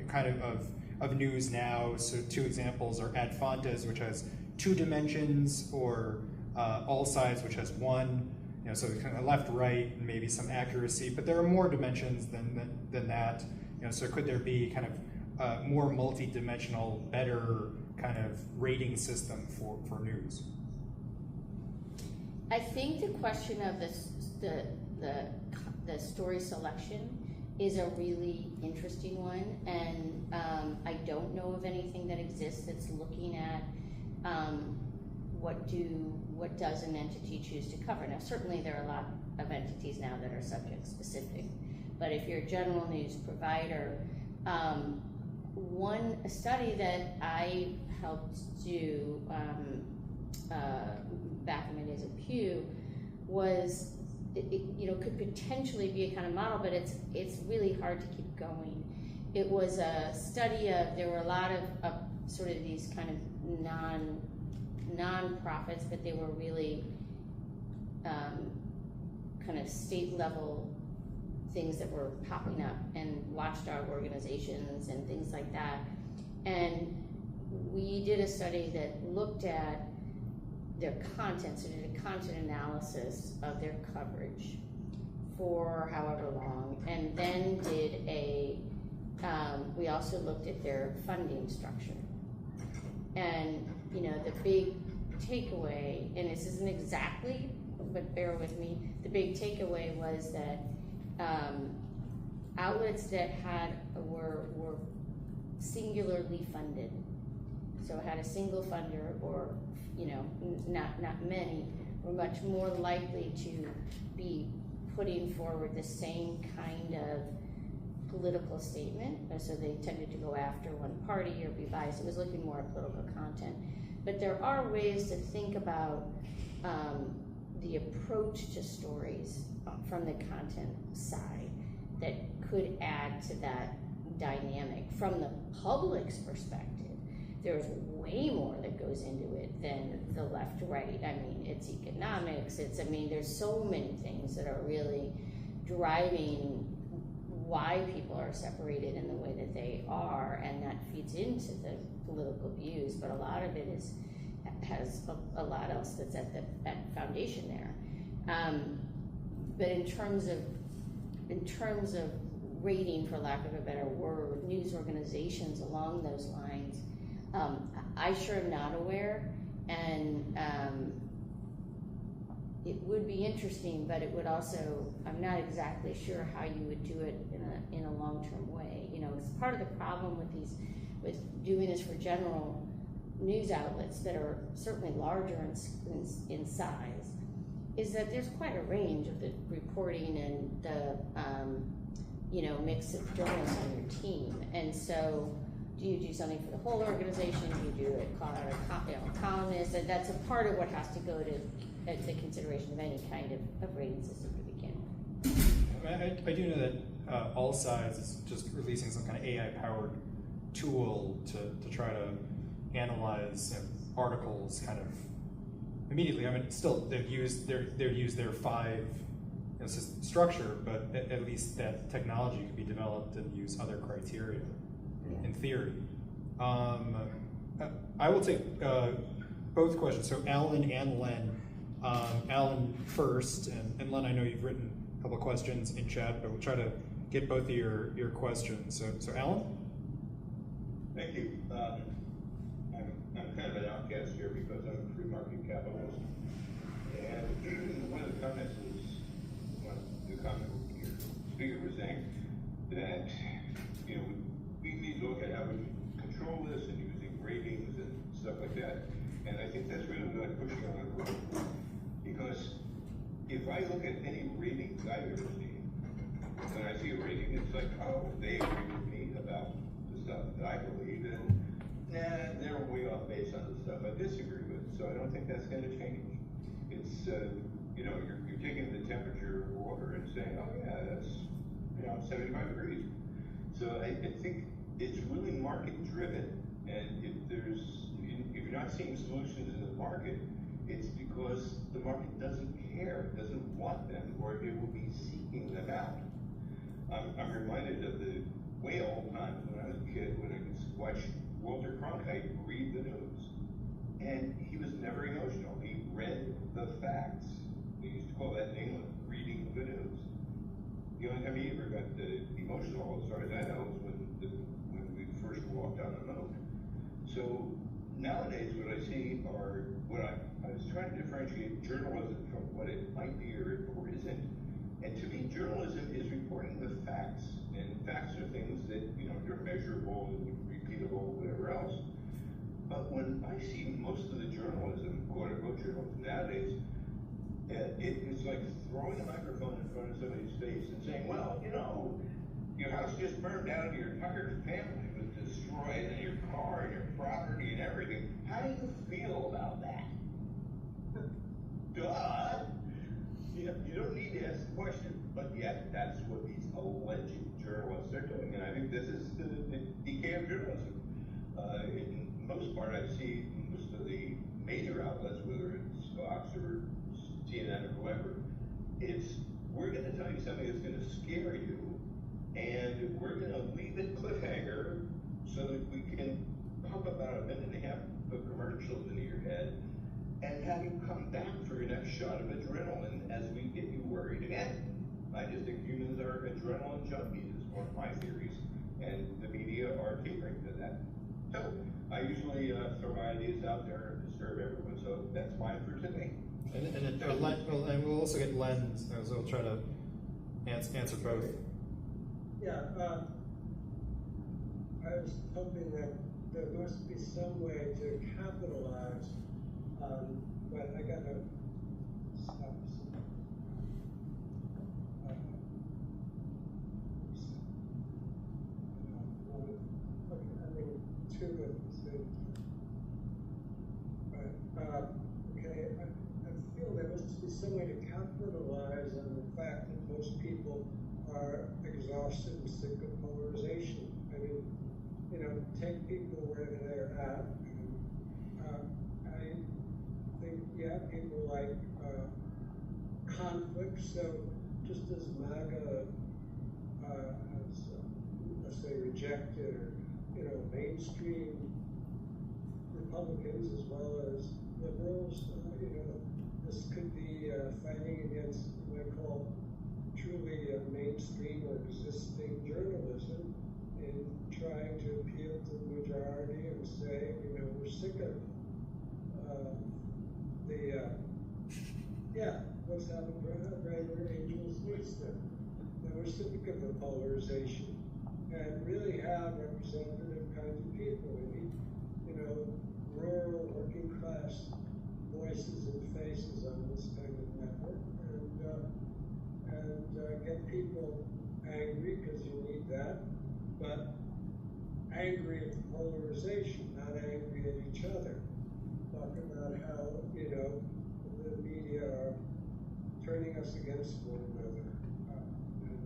[SPEAKER 1] kind of news now. So 2 examples are Ad Fontes, which has 2 dimensions, or All Sides, which has 1. So kind of left, right, and maybe some accuracy. But there are more dimensions than that. So could there be kind of more multi-dimensional, better kind of rating system for news?
[SPEAKER 2] I think the question of the story selection is a really interesting one, and I don't know of anything that exists that's looking at what does an entity choose to cover. Now, certainly there are a lot of entities now that are subject specific, but if you're a general news provider, a study that I helped do back in my days at Pew was, it could potentially be a kind of model, but it's really hard to keep going. It was a study of, there were a lot of sort of these kind of non-profits, but they were really kind of state level things that were popping up, and watchdog organizations and things like that. And we did a study that looked at their content, so did a content analysis of their coverage for however long, and then did we also looked at their funding structure. And the big takeaway, and this isn't exactly, but bear with me, the big takeaway was that outlets that were singularly funded, so had a single funder or, you know, not many, were much more likely to be putting forward the same kind of political statement, so they tended to go after one party or be biased. It was looking more at political content. But there are ways to think about the approach to stories from the content side that could add to that dynamic. From the public's perspective, there's way more that goes into it than the left-right. I mean, it's economics, I mean, there's so many things that are really driving why people are separated in the way that they are, and that feeds into the political views, but a lot of it has a lot else that's at the foundation there. But in terms of rating, for lack of a better word, news organizations along those lines, I sure am not aware, and it would be interesting, but it would also, I'm not exactly sure how you would do it in a long-term way. You know, it's part of the problem with doing this for general news outlets that are certainly larger in size, is that there's quite a range of the reporting and the you know, mix of journalists on your team. And so, do you do something for the whole organization? Do you do it, call out a columnist? And that's a part of what has to go to the consideration of any kind of rating system to begin with.
[SPEAKER 1] I do know that All Sides is just releasing some kind of AI-powered tool to try to analyze articles kind of immediately. I mean, still they've used their 5 structure, but at least that technology could be developed and use other criteria in theory. I will take both questions. So Alan and Len. Alan first, and Len, I know you've written a couple of questions in chat, but we'll try to get both of your questions. So Alan?
[SPEAKER 6] Thank you. I'm kind of an outcast here because I'm a free market capitalist. And one of the comments was, the comment your speaker was saying that, you know, we need to look at how we control this and using ratings and stuff like that. And I think that's really what I'm pushing on it. Because if I look at any ratings I've ever seen, when I see a rating, it's like, oh, they agree with me about the stuff that I believe in. Nah, they're way off base on the stuff I disagree with. So I don't think that's going to change. It's, you know, you're taking the temperature of water and saying, oh yeah, that's, you know, 75 degrees. So I think it's really market driven. And if you're not seeing solutions in the market, it's because the market doesn't care, doesn't want them, or it will be seeking them out. I'm reminded of the whale times when I was a kid, when I could watch Walter Cronkite read the news. And he was never emotional. He read the facts. We used to call that in England, reading the news. The only time he ever got emotional, as far as I know, was when we first walked on the moon. So nowadays, what I see are I was trying to differentiate journalism from what it might be or isn't. And to me, journalism is reporting the facts. And facts are things that, you know, they're measurable and repeatable, whatever else. But when I see most of the journalism, quote-unquote journalism nowadays, it's like throwing a microphone in front of somebody's face and saying, well, you know, your house just burned down, your entire family was destroyed, and your car and your property and everything. How do you feel about that? Duh! You know, you don't need to ask the question, but yet that's what these alleged journalists are doing. And I think this is the decay of journalism. In most part, I see most of the major outlets, whether it's Fox or CNN or whoever, we're going to tell you something that's going to scare you, and we're going to leave it cliffhanger so that we can pump about a minute and a half of commercials into your head and have you come back for your next shot of adrenaline as we get you worried again. I just think humans are adrenaline junkies, is one of my theories, and the media are catering to that. So I usually throw my ideas out there and disturb everyone, so that's mine for today.
[SPEAKER 1] And we'll also get Len, so we'll try to answer both.
[SPEAKER 7] Yeah, I was hoping that there must be some way to capitalize on, but I gotta stop. Two at the same time. But, okay, I feel there must be some way to capitalize on the fact that most people are exhausted and sick of polarization. I mean, you know, take people where they're at. I think, yeah, people like conflict. So just as MAGA has, let's say, rejected or, you know, mainstream Republicans as well as liberals, you know, this could be fighting against what I call truly mainstream or existing journalism in trying to appeal to the majority and say, you know, we're sick of what's happened to Angel's Wisdom. And we're sick of the polarization and really have representative kinds of people. We need, you know, rural working class voices and faces on this kind of network, and get people angry, because you need that, but angry at the polarization, not angry at each other. Talk about how, you know, the media are turning us against one another. And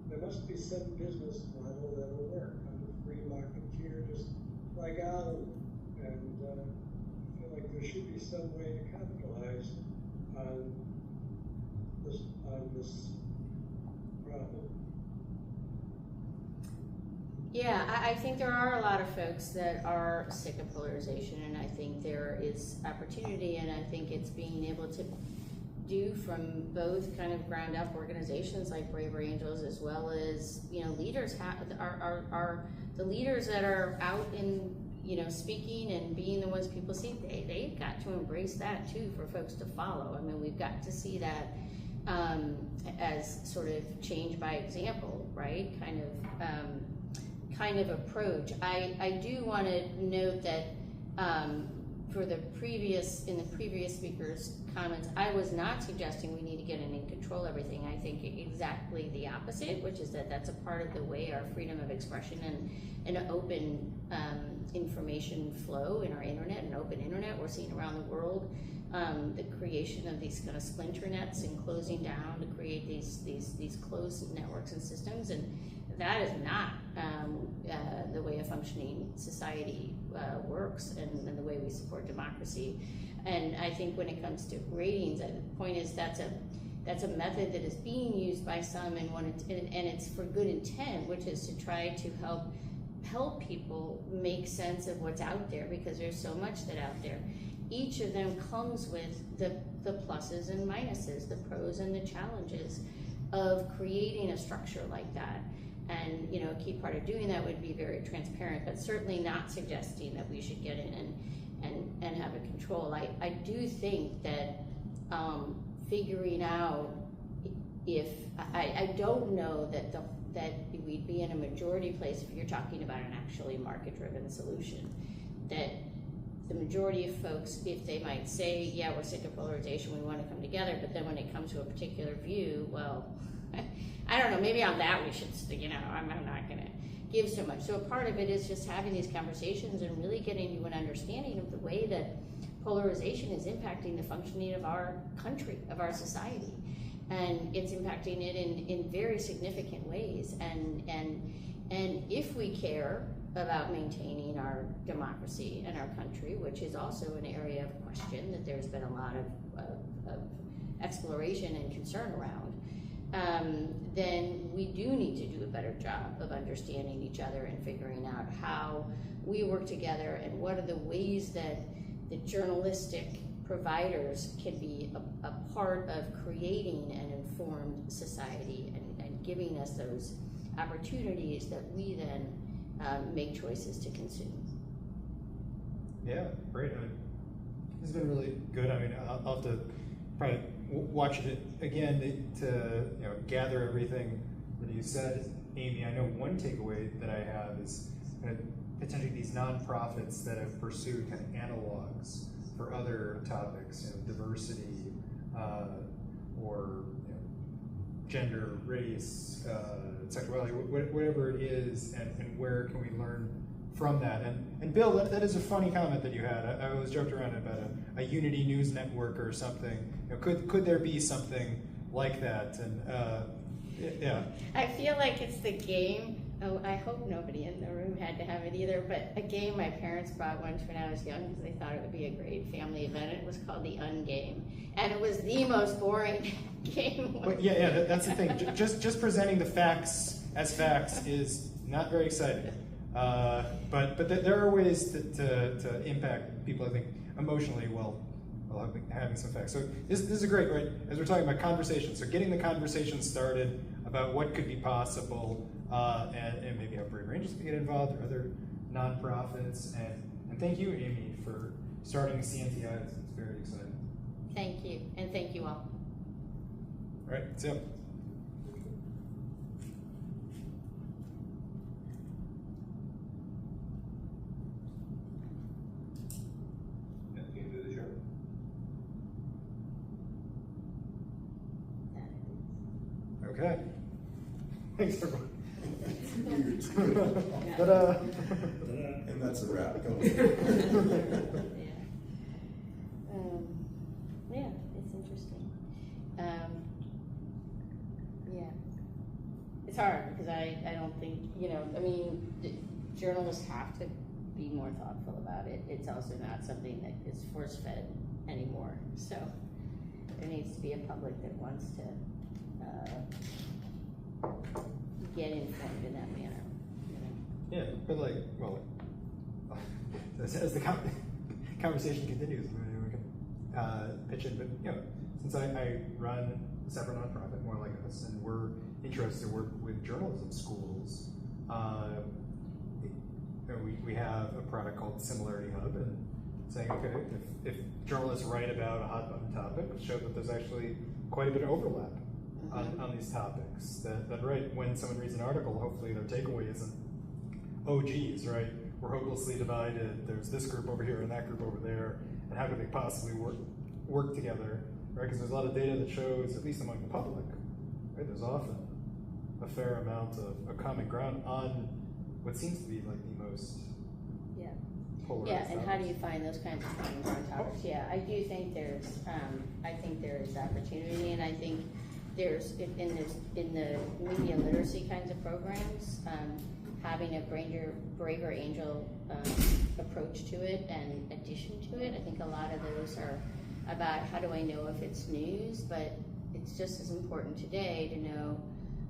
[SPEAKER 7] there must be some business model that'll work. I'm a free marketeer, just like Alan, and I feel like there should be some way to capitalize on this problem.
[SPEAKER 2] Yeah, I think there are a lot of folks that are sick of polarization, and I think there is opportunity, and I think it's being able to do from both kind of ground up organizations like Braver Angels, as well as, you know, leaders are the leaders that are out in, you know, speaking and being the ones people see. They've got to embrace that too for folks to follow. I mean, we've got to see that as sort of change by example, right? Kind of approach. I do want to note that for the previous speaker's comments, I was not suggesting we need to get in and control everything. I think exactly the opposite, which is that that's a part of the way our freedom of expression and an open information flow in our internet, an open internet we're seeing around the world. The creation of these kind of splinter nets and closing down to create these closed networks and systems, and that is not the way a functioning society works, and the way we support democracy. And I think when it comes to ratings, the point is that's a method that is being used by some, and it's for good intent, which is to try to help people make sense of what's out there, because there's so much that out there. Each of them comes with the pluses and minuses, the pros and the challenges of creating a structure like that. And, you know, a key part of doing that would be very transparent, but certainly not suggesting that we should get in and have a control. I do think that figuring out if I don't know that we'd be in a majority place if you're talking about an actually market-driven solution. That the majority of folks, if they might say, yeah, we're sick of polarization, we want to come together, but then when it comes to a particular view, well, I don't know, maybe on that we should, you know, I'm not going to give so much. So a part of it is just having these conversations and really getting to an understanding of the way that polarization is impacting the functioning of our country, of our society. And it's impacting it in very significant ways. And if we care about maintaining our democracy and our country, which is also an area of question that there's been a lot of exploration and concern around, then we do need to do a better job of understanding each other and figuring out how we work together, and what are the ways that the journalistic providers can be a part of creating an informed society and giving us those opportunities that we then make choices to consume.
[SPEAKER 1] Yeah, great. This has been really good. I mean, I'll have to probably watch it again to gather everything that you said, Amy. I know one takeaway that I have is potentially these nonprofits that have pursued kind of analogs for other topics, diversity, or gender, race, sexuality, whatever it is, and where can we learn from that? And Bill, that is a funny comment that you had. I always joked around about a Unity News Network or something. Could there be something like that? And yeah.
[SPEAKER 2] I feel like it's the game. Oh, I hope nobody in the room had to have it either, but a game my parents bought once when I was young because they thought it would be a great family event. It was called the Ungame, and it was the most boring game.
[SPEAKER 1] But yeah, that's the thing. Just presenting the facts as facts is not very exciting. But there are ways to impact people, I think, emotionally while having some facts. So this is great, right? As we're talking about conversation, so getting the conversation started about what could be possible, and maybe how Brave Rangers can get involved, or other nonprofits. And thank you, Amy, for starting the CNTI. It's very exciting.
[SPEAKER 2] Thank you, and thank you all.
[SPEAKER 1] All right, so.
[SPEAKER 6] That's the end of the show.
[SPEAKER 1] Okay. Thanks, everyone.
[SPEAKER 5] And that's a wrap.
[SPEAKER 2] Yeah, it's interesting. Yeah, it's hard because I don't think, journalists have to be more thoughtful about it. It's also not something that is force-fed anymore. So there needs to be a public that wants to get informed in that manner.
[SPEAKER 1] Yeah, but as the conversation continues, we can pitch in. But since I run a separate nonprofit, more like us, and we're interested to work with journalism schools, we have a product called Similarity Hub, and saying, okay, if journalists write about a hot button topic, show that there's actually quite a bit of overlap on these topics. That right, when someone reads an article, hopefully their takeaway isn't, oh geez, right, we're hopelessly divided, there's this group over here and that group over there, and how could they possibly work together, right? Because there's a lot of data that shows, at least among the public, right, there's often a fair amount of a common ground on what seems to be like the most polarized
[SPEAKER 2] Yeah, and
[SPEAKER 1] topics.
[SPEAKER 2] how do you find those kinds of common ground topics? Yeah, I do think there is opportunity, and I think there's in the media literacy kinds of programs, having a braver angel approach to it and addition to it. I think a lot of those are about how do I know if it's news, but it's just as important today to know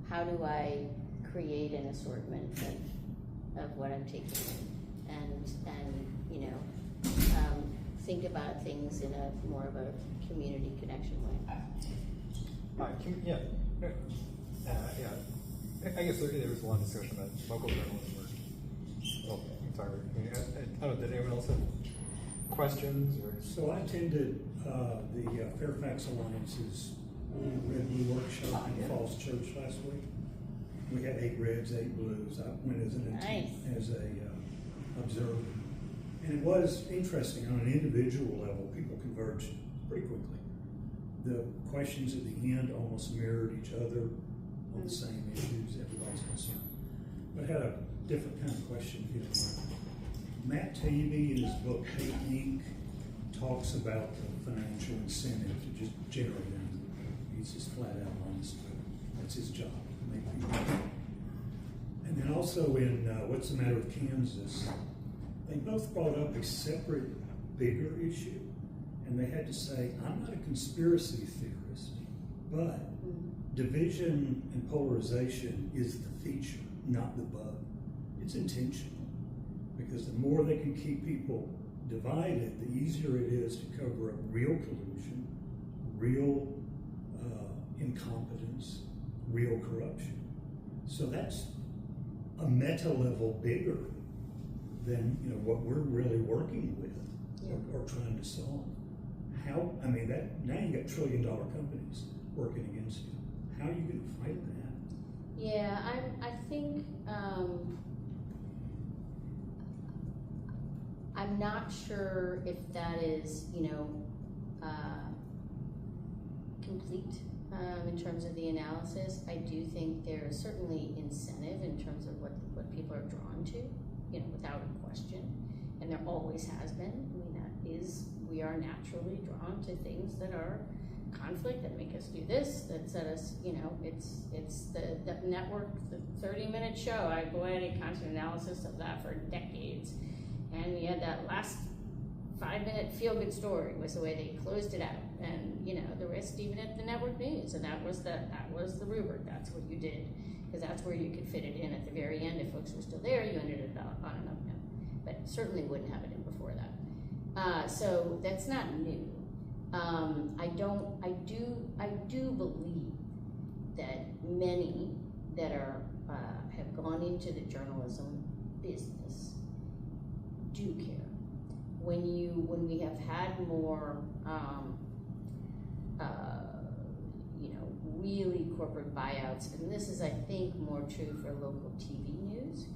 [SPEAKER 2] how do I create an assortment of what I'm taking in, and think about things in a more of a community connection way.
[SPEAKER 1] I guess there was a lot of discussion about local journalism. I don't know, did anyone else have questions?
[SPEAKER 8] So I attended the Fairfax Alliance's Red Blue Workshop in Falls Church last week. We had 8 reds, 8 blues. I went as
[SPEAKER 2] Nice.
[SPEAKER 8] a observer. And it was interesting on an individual level, people converged pretty quickly. The questions at the end almost mirrored each other on the same issues, everybody's concerned. But I had a different kind of question, if you don't mind. Matt Taibbi, in his book, Hate Inc., talks about the financial incentive to just generate anger. He's just flat out honest, but that's his job, to make people happy. And then also in What's the Matter with Kansas, they both brought up a separate, bigger issue. And they had to say, I'm not a conspiracy theorist, but division and polarization is the feature, not the bug. It's intentional, because the more they can keep people divided, the easier it is to cover up real collusion, real incompetence, real corruption. So that's a meta level bigger than what we're really working with or trying to solve. Now you got $1 trillion companies working against you. How are you going to fight that?
[SPEAKER 2] Yeah, I think I'm not sure if that is, complete in terms of the analysis. I do think there's certainly incentive in terms of what people are drawn to, without question, and there always has been. I mean, we are naturally drawn to things that are conflict, that make us do this, that set us, it's the network, the 30-minute show. I did content analysis of that for decades, and we had that last 5-minute feel-good story was the way they closed it out, and the rest even at the network news, and that was the rubric. That's what you did, because that's where you could fit it in at the very end. If folks were still there, you ended it on an up note, but certainly wouldn't have it in before that. So that's not new. I do believe that many that have gone into the journalism business do care. When we have had more, really corporate buyouts, and this is, I think, more true for local TV news.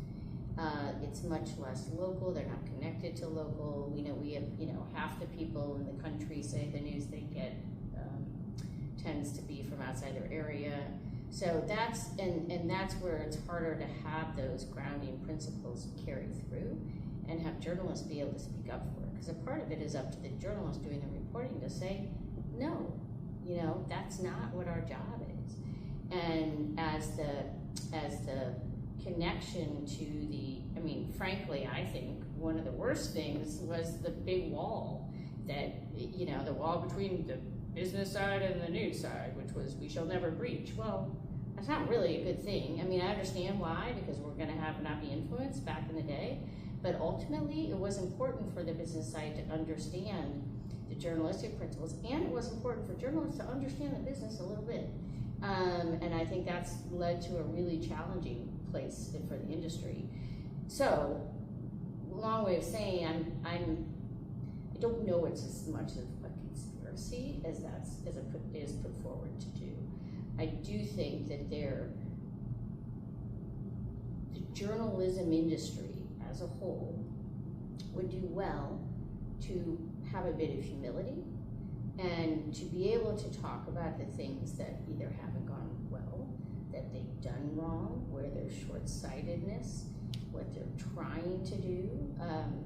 [SPEAKER 2] It's much less local. They're not connected to local. We have, half the people in the country say the news they get tends to be from outside their area. So that's where it's harder to have those grounding principles carry through and have journalists be able to speak up for it. Because a part of it is up to the journalist doing the reporting to say, no, that's not what our job is. And as the connection to frankly, I think one of the worst things was the big wall that, the wall between the business side and the news side, which was we shall never breach. Well, that's not really a good thing. I understand why, because we're going to not be influenced back in the day, but ultimately it was important for the business side to understand the journalistic principles, and it was important for journalists to understand the business a little bit. And I think that's led to a really challenging place for the industry. So, long way of saying, I don't know it's as much of a conspiracy as it is put forward to do. I do think that the journalism industry as a whole would do well to have a bit of humility and to be able to talk about the things that either haven't gone well, that they've done wrong, where there's short-sightedness, what they're trying to do.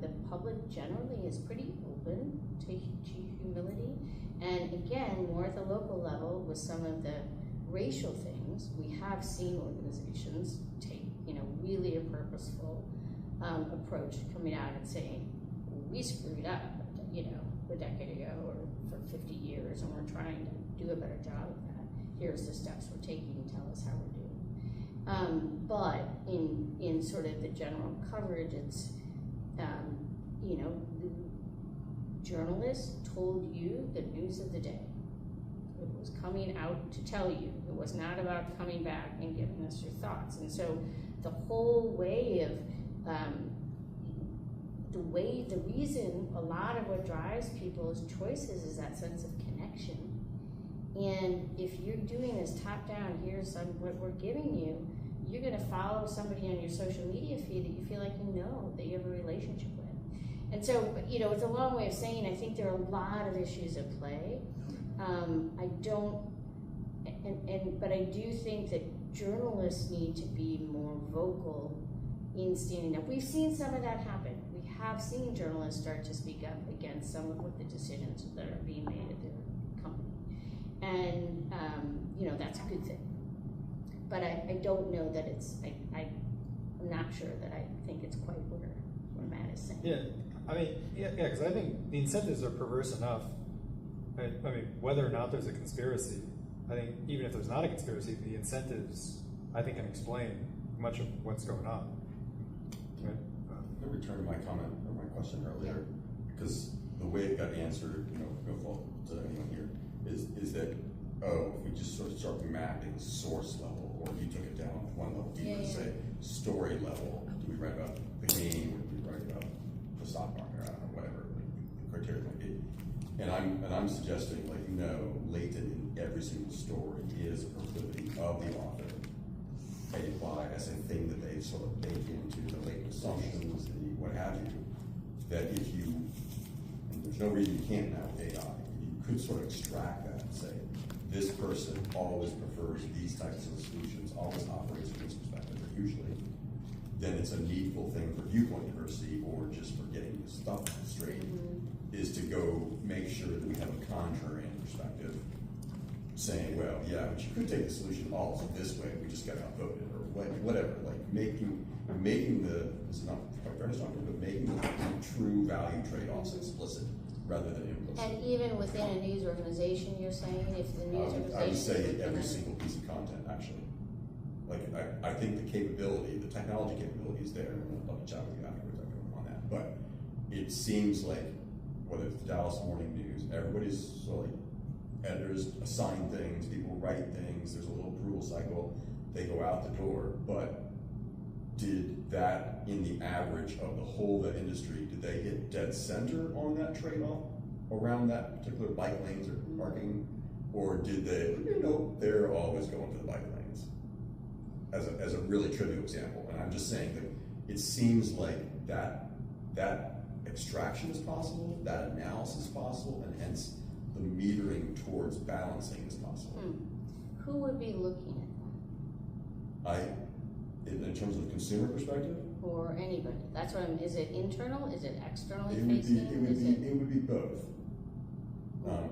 [SPEAKER 2] The public generally is pretty open to humility. And again, more at the local level with some of the racial things, we have seen organizations take, really a purposeful approach coming out and saying, we screwed up, a decade ago or for 50 years, and we're trying to do a better job of that. Here's the steps we're taking, tell us how we're doing. But in sort of the general coverage, it's, the journalists told you the news of the day. It was coming out to tell you. It was not about coming back and giving us your thoughts. And so the whole way of, the reason a lot of what drives people's choices is that sense of connection. And if you're doing this top down, here's what we're giving you, you're gonna follow somebody on your social media feed that you feel like that you have a relationship with. And so, it's a long way of saying I think there are a lot of issues at play. But I do think that journalists need to be more vocal in standing up. We've seen some of that happen. We have seen journalists start to speak up against some of the decisions that are being made at their company. And, that's a good thing. But I don't know that I'm not sure that I think it's quite what Matt is saying.
[SPEAKER 1] Yeah, because I think the incentives are perverse enough. Whether or not there's a conspiracy, I think even if there's not a conspiracy, the incentives, I think, can explain much of what's going on. Right?
[SPEAKER 5] Let me return to my comment or my question earlier, because the way it got answered, no fault to anyone here, is that, if we just sort of start mapping source level, or you took it down one level deeper, say story level, do we write about the game, or do we write about the stock market, I don't know, whatever the criteria might be. And I'm suggesting, no, latent in every single story is a proclivity of the author, a bias, a thing that they sort of bake into the latent assumptions, the what have you, that if you, and there's no reason you can't now with AI, you could sort of extract that and say, this person always prefers these types of solutions, always operates from this perspective, or usually, then it's a needful thing for viewpoint diversity or just for getting the stuff straight, is to go make sure that we have a contrarian perspective saying, well, yeah, but you could take the solution also this way, we just got outvoted, or whatever, like making the, this is not quite fair talking, but making the true value trade-offs explicit rather than implicit.
[SPEAKER 2] And even within a news organization, you're saying, if the news organization.
[SPEAKER 5] I would say
[SPEAKER 2] is
[SPEAKER 5] every
[SPEAKER 2] gonna-
[SPEAKER 5] single piece of content, actually. Like, I think the capability, the technology capability is there, and I'd love to chat with you afterwards on that, but it seems like, whether it's the Dallas Morning News, everybody's sort of like, editors assign things, people write things, there's a little approval cycle, they go out the door, but did that, in the average of the whole of the industry, did they hit dead center on that trade-off around that particular bike lanes or parking, or did they, they're always going for the bike lanes, as a really trivial example, and I'm just saying that it seems like that extraction is possible, that analysis is possible, and hence the metering towards balancing is possible.
[SPEAKER 2] Who would be looking at
[SPEAKER 5] In terms of the consumer perspective,
[SPEAKER 2] that? Or anybody? That's what I'm, is it internal? Is it externally
[SPEAKER 5] it would be,
[SPEAKER 2] facing?
[SPEAKER 5] it would be both.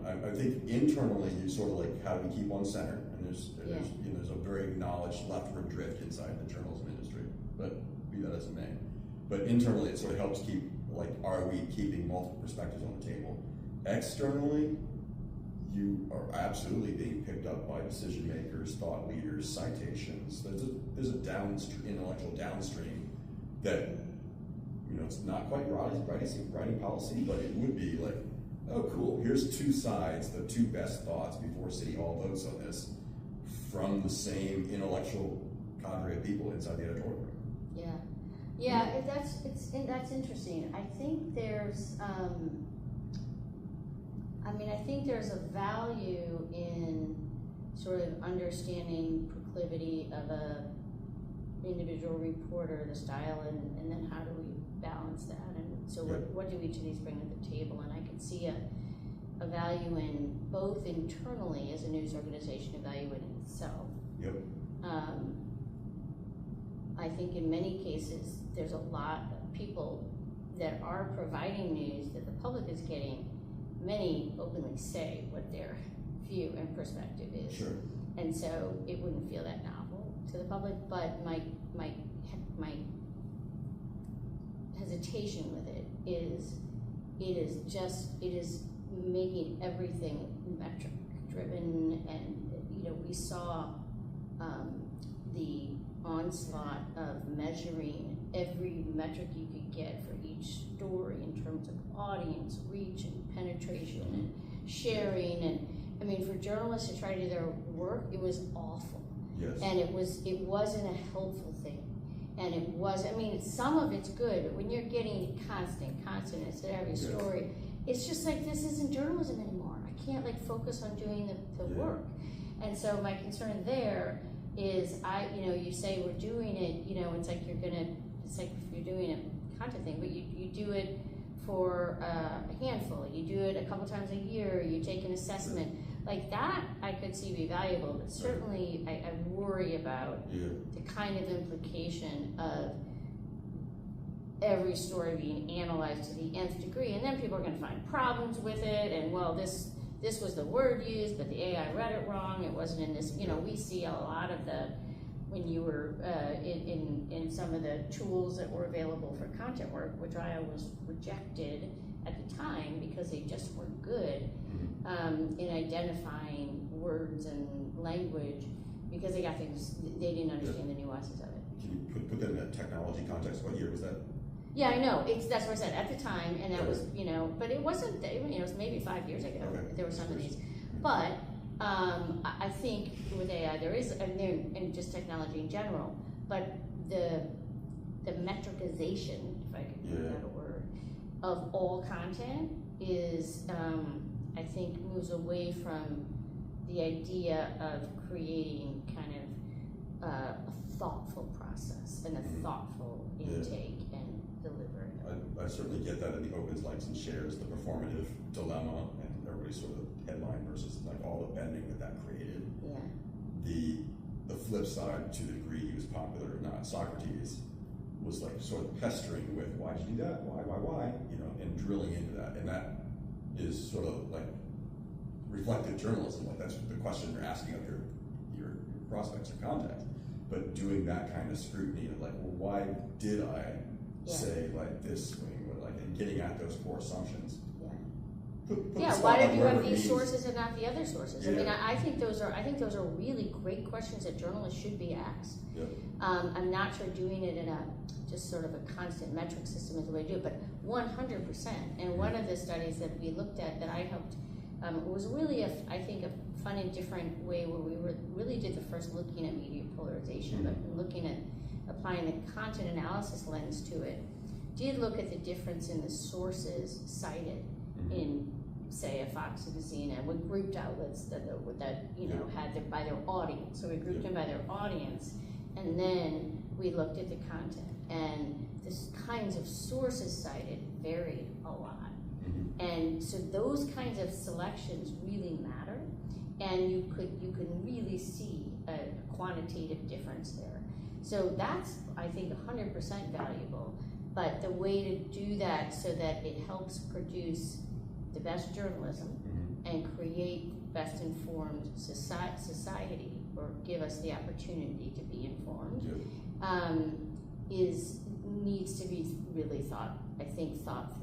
[SPEAKER 5] I think internally, you sort of like, how do we keep one center? And there's a very acknowledged leftward drift inside the journalism industry, but be that as it may. But internally, it sort of helps keep, like, are we keeping multiple perspectives on the table? Externally, you are absolutely being picked up by decision makers, thought leaders, citations. There's a intellectual downstream that, it's not quite writing policy, but it would be like, oh cool, here's two sides, the two best thoughts before City Hall votes on this, from the same intellectual cadre of people inside the editorial room.
[SPEAKER 2] Yeah, that's interesting. I think there's, I think there's a value in sort of understanding proclivity of a individual reporter, the style, and then how do we balance that? And so what do each of these bring to the table? And I can see a value in both internally as a news organization evaluating itself.
[SPEAKER 5] Yep.
[SPEAKER 2] I think in many cases, there's a lot of people that are providing news that the public is getting. Many openly say what their view and perspective is.
[SPEAKER 5] Sure.
[SPEAKER 2] And so it wouldn't feel that novel to the public, but my hesitation with it is making everything metric driven, and we saw the onslaught of measuring every metric you could get for each story in terms of audience, reach, and penetration, and sharing, and for journalists to try to do their work, it was awful.
[SPEAKER 5] Yes.
[SPEAKER 2] And it wasn't a helpful thing. And it was, some of it's good, but when you're getting consonants at every story, it's just like, this isn't journalism anymore. I can't focus on doing the work. And so my concern there is, you say we're doing it, it's like if you're doing a content thing, but you do it for a handful, you do it a couple times a year, you take an assessment. Like that, I could see be valuable, but certainly I worry about the kind of implication of every story being analyzed to the nth degree, and then people are going to find problems with it, and this was the word used, but the AI read it wrong, it wasn't in this, we see a lot of when you were in some of the tools that were available for content work, which I always rejected at the time because they just weren't good in identifying words and language, because they didn't understand the nuances of it.
[SPEAKER 5] Can you put that in a technology context? What year was that?
[SPEAKER 2] Yeah, I know. That's what I said at the time, and that was, but it wasn't. It was maybe 5 years ago.
[SPEAKER 5] Okay.
[SPEAKER 2] There were some of these, but I think with AI there is, and just technology in general, but the metricization, if I could use that a word, of all content is, I think, moves away from the idea of creating kind of a thoughtful process and a thoughtful intake and deliver it.
[SPEAKER 5] I certainly get that in the opens, likes, and shares, the performative dilemma, and everybody's sort of headline versus like all the bending that created.
[SPEAKER 2] Yeah.
[SPEAKER 5] The flip side, to the degree he was popular or not, Socrates was like sort of pestering with, why'd you do that? Why? You know, and drilling into that. And that is sort of like reflective journalism. Like that's the question you're asking of your prospects or contacts. But doing that kind of scrutiny of like, well, why did I say like this swing, or like, and getting at those core assumptions. Put
[SPEAKER 2] Yeah,
[SPEAKER 5] the
[SPEAKER 2] why
[SPEAKER 5] spotlight
[SPEAKER 2] did you
[SPEAKER 5] where
[SPEAKER 2] have
[SPEAKER 5] it
[SPEAKER 2] these
[SPEAKER 5] means.
[SPEAKER 2] sources and not the other sources? I mean,
[SPEAKER 5] Yeah.
[SPEAKER 2] I think those are really great questions that journalists should be asked.
[SPEAKER 5] Yep.
[SPEAKER 2] I'm not sure doing it in a just sort of a constant metric system is the way to do it, but 100%. And one of the studies that we looked at that I helped was really I think a fun and different way where we really did the first looking at media polarization, but looking at applying the content analysis lens to it. Did look at the difference in the sources cited in, say, a Fox and a CNN, with grouped outlets that you know had by their audience. So we grouped them by their audience, and then we looked at the content, and the kinds of sources cited varied a lot. And so those kinds of selections really matter, and you can really see a quantitative difference there. So that's, I think, 100% valuable. But the way to do that so that it helps produce the best journalism and create best informed society, or give us the opportunity to be informed, needs to be really thought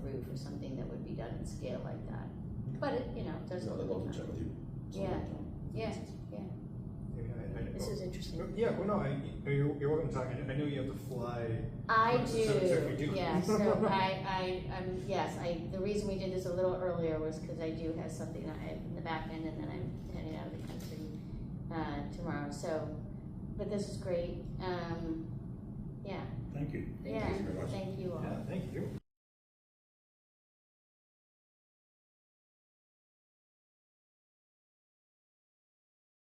[SPEAKER 2] through for something that would be done in scale like that. But it, you know, does.
[SPEAKER 5] I'd love to chat with you.
[SPEAKER 2] Yeah. This is interesting.
[SPEAKER 1] Yeah, well, no, you're welcome to talk. I know you have to fly.
[SPEAKER 2] I
[SPEAKER 1] So
[SPEAKER 2] do.
[SPEAKER 1] if we do.
[SPEAKER 2] Yeah. So yes. The reason we did this a little earlier was because I do have something in the back end, and then I'm heading out of the country tomorrow. So, but this is great. Yeah.
[SPEAKER 8] Thank you.
[SPEAKER 2] Yeah.
[SPEAKER 5] Thank you very much.
[SPEAKER 2] Thank you all.
[SPEAKER 1] Yeah, thank you.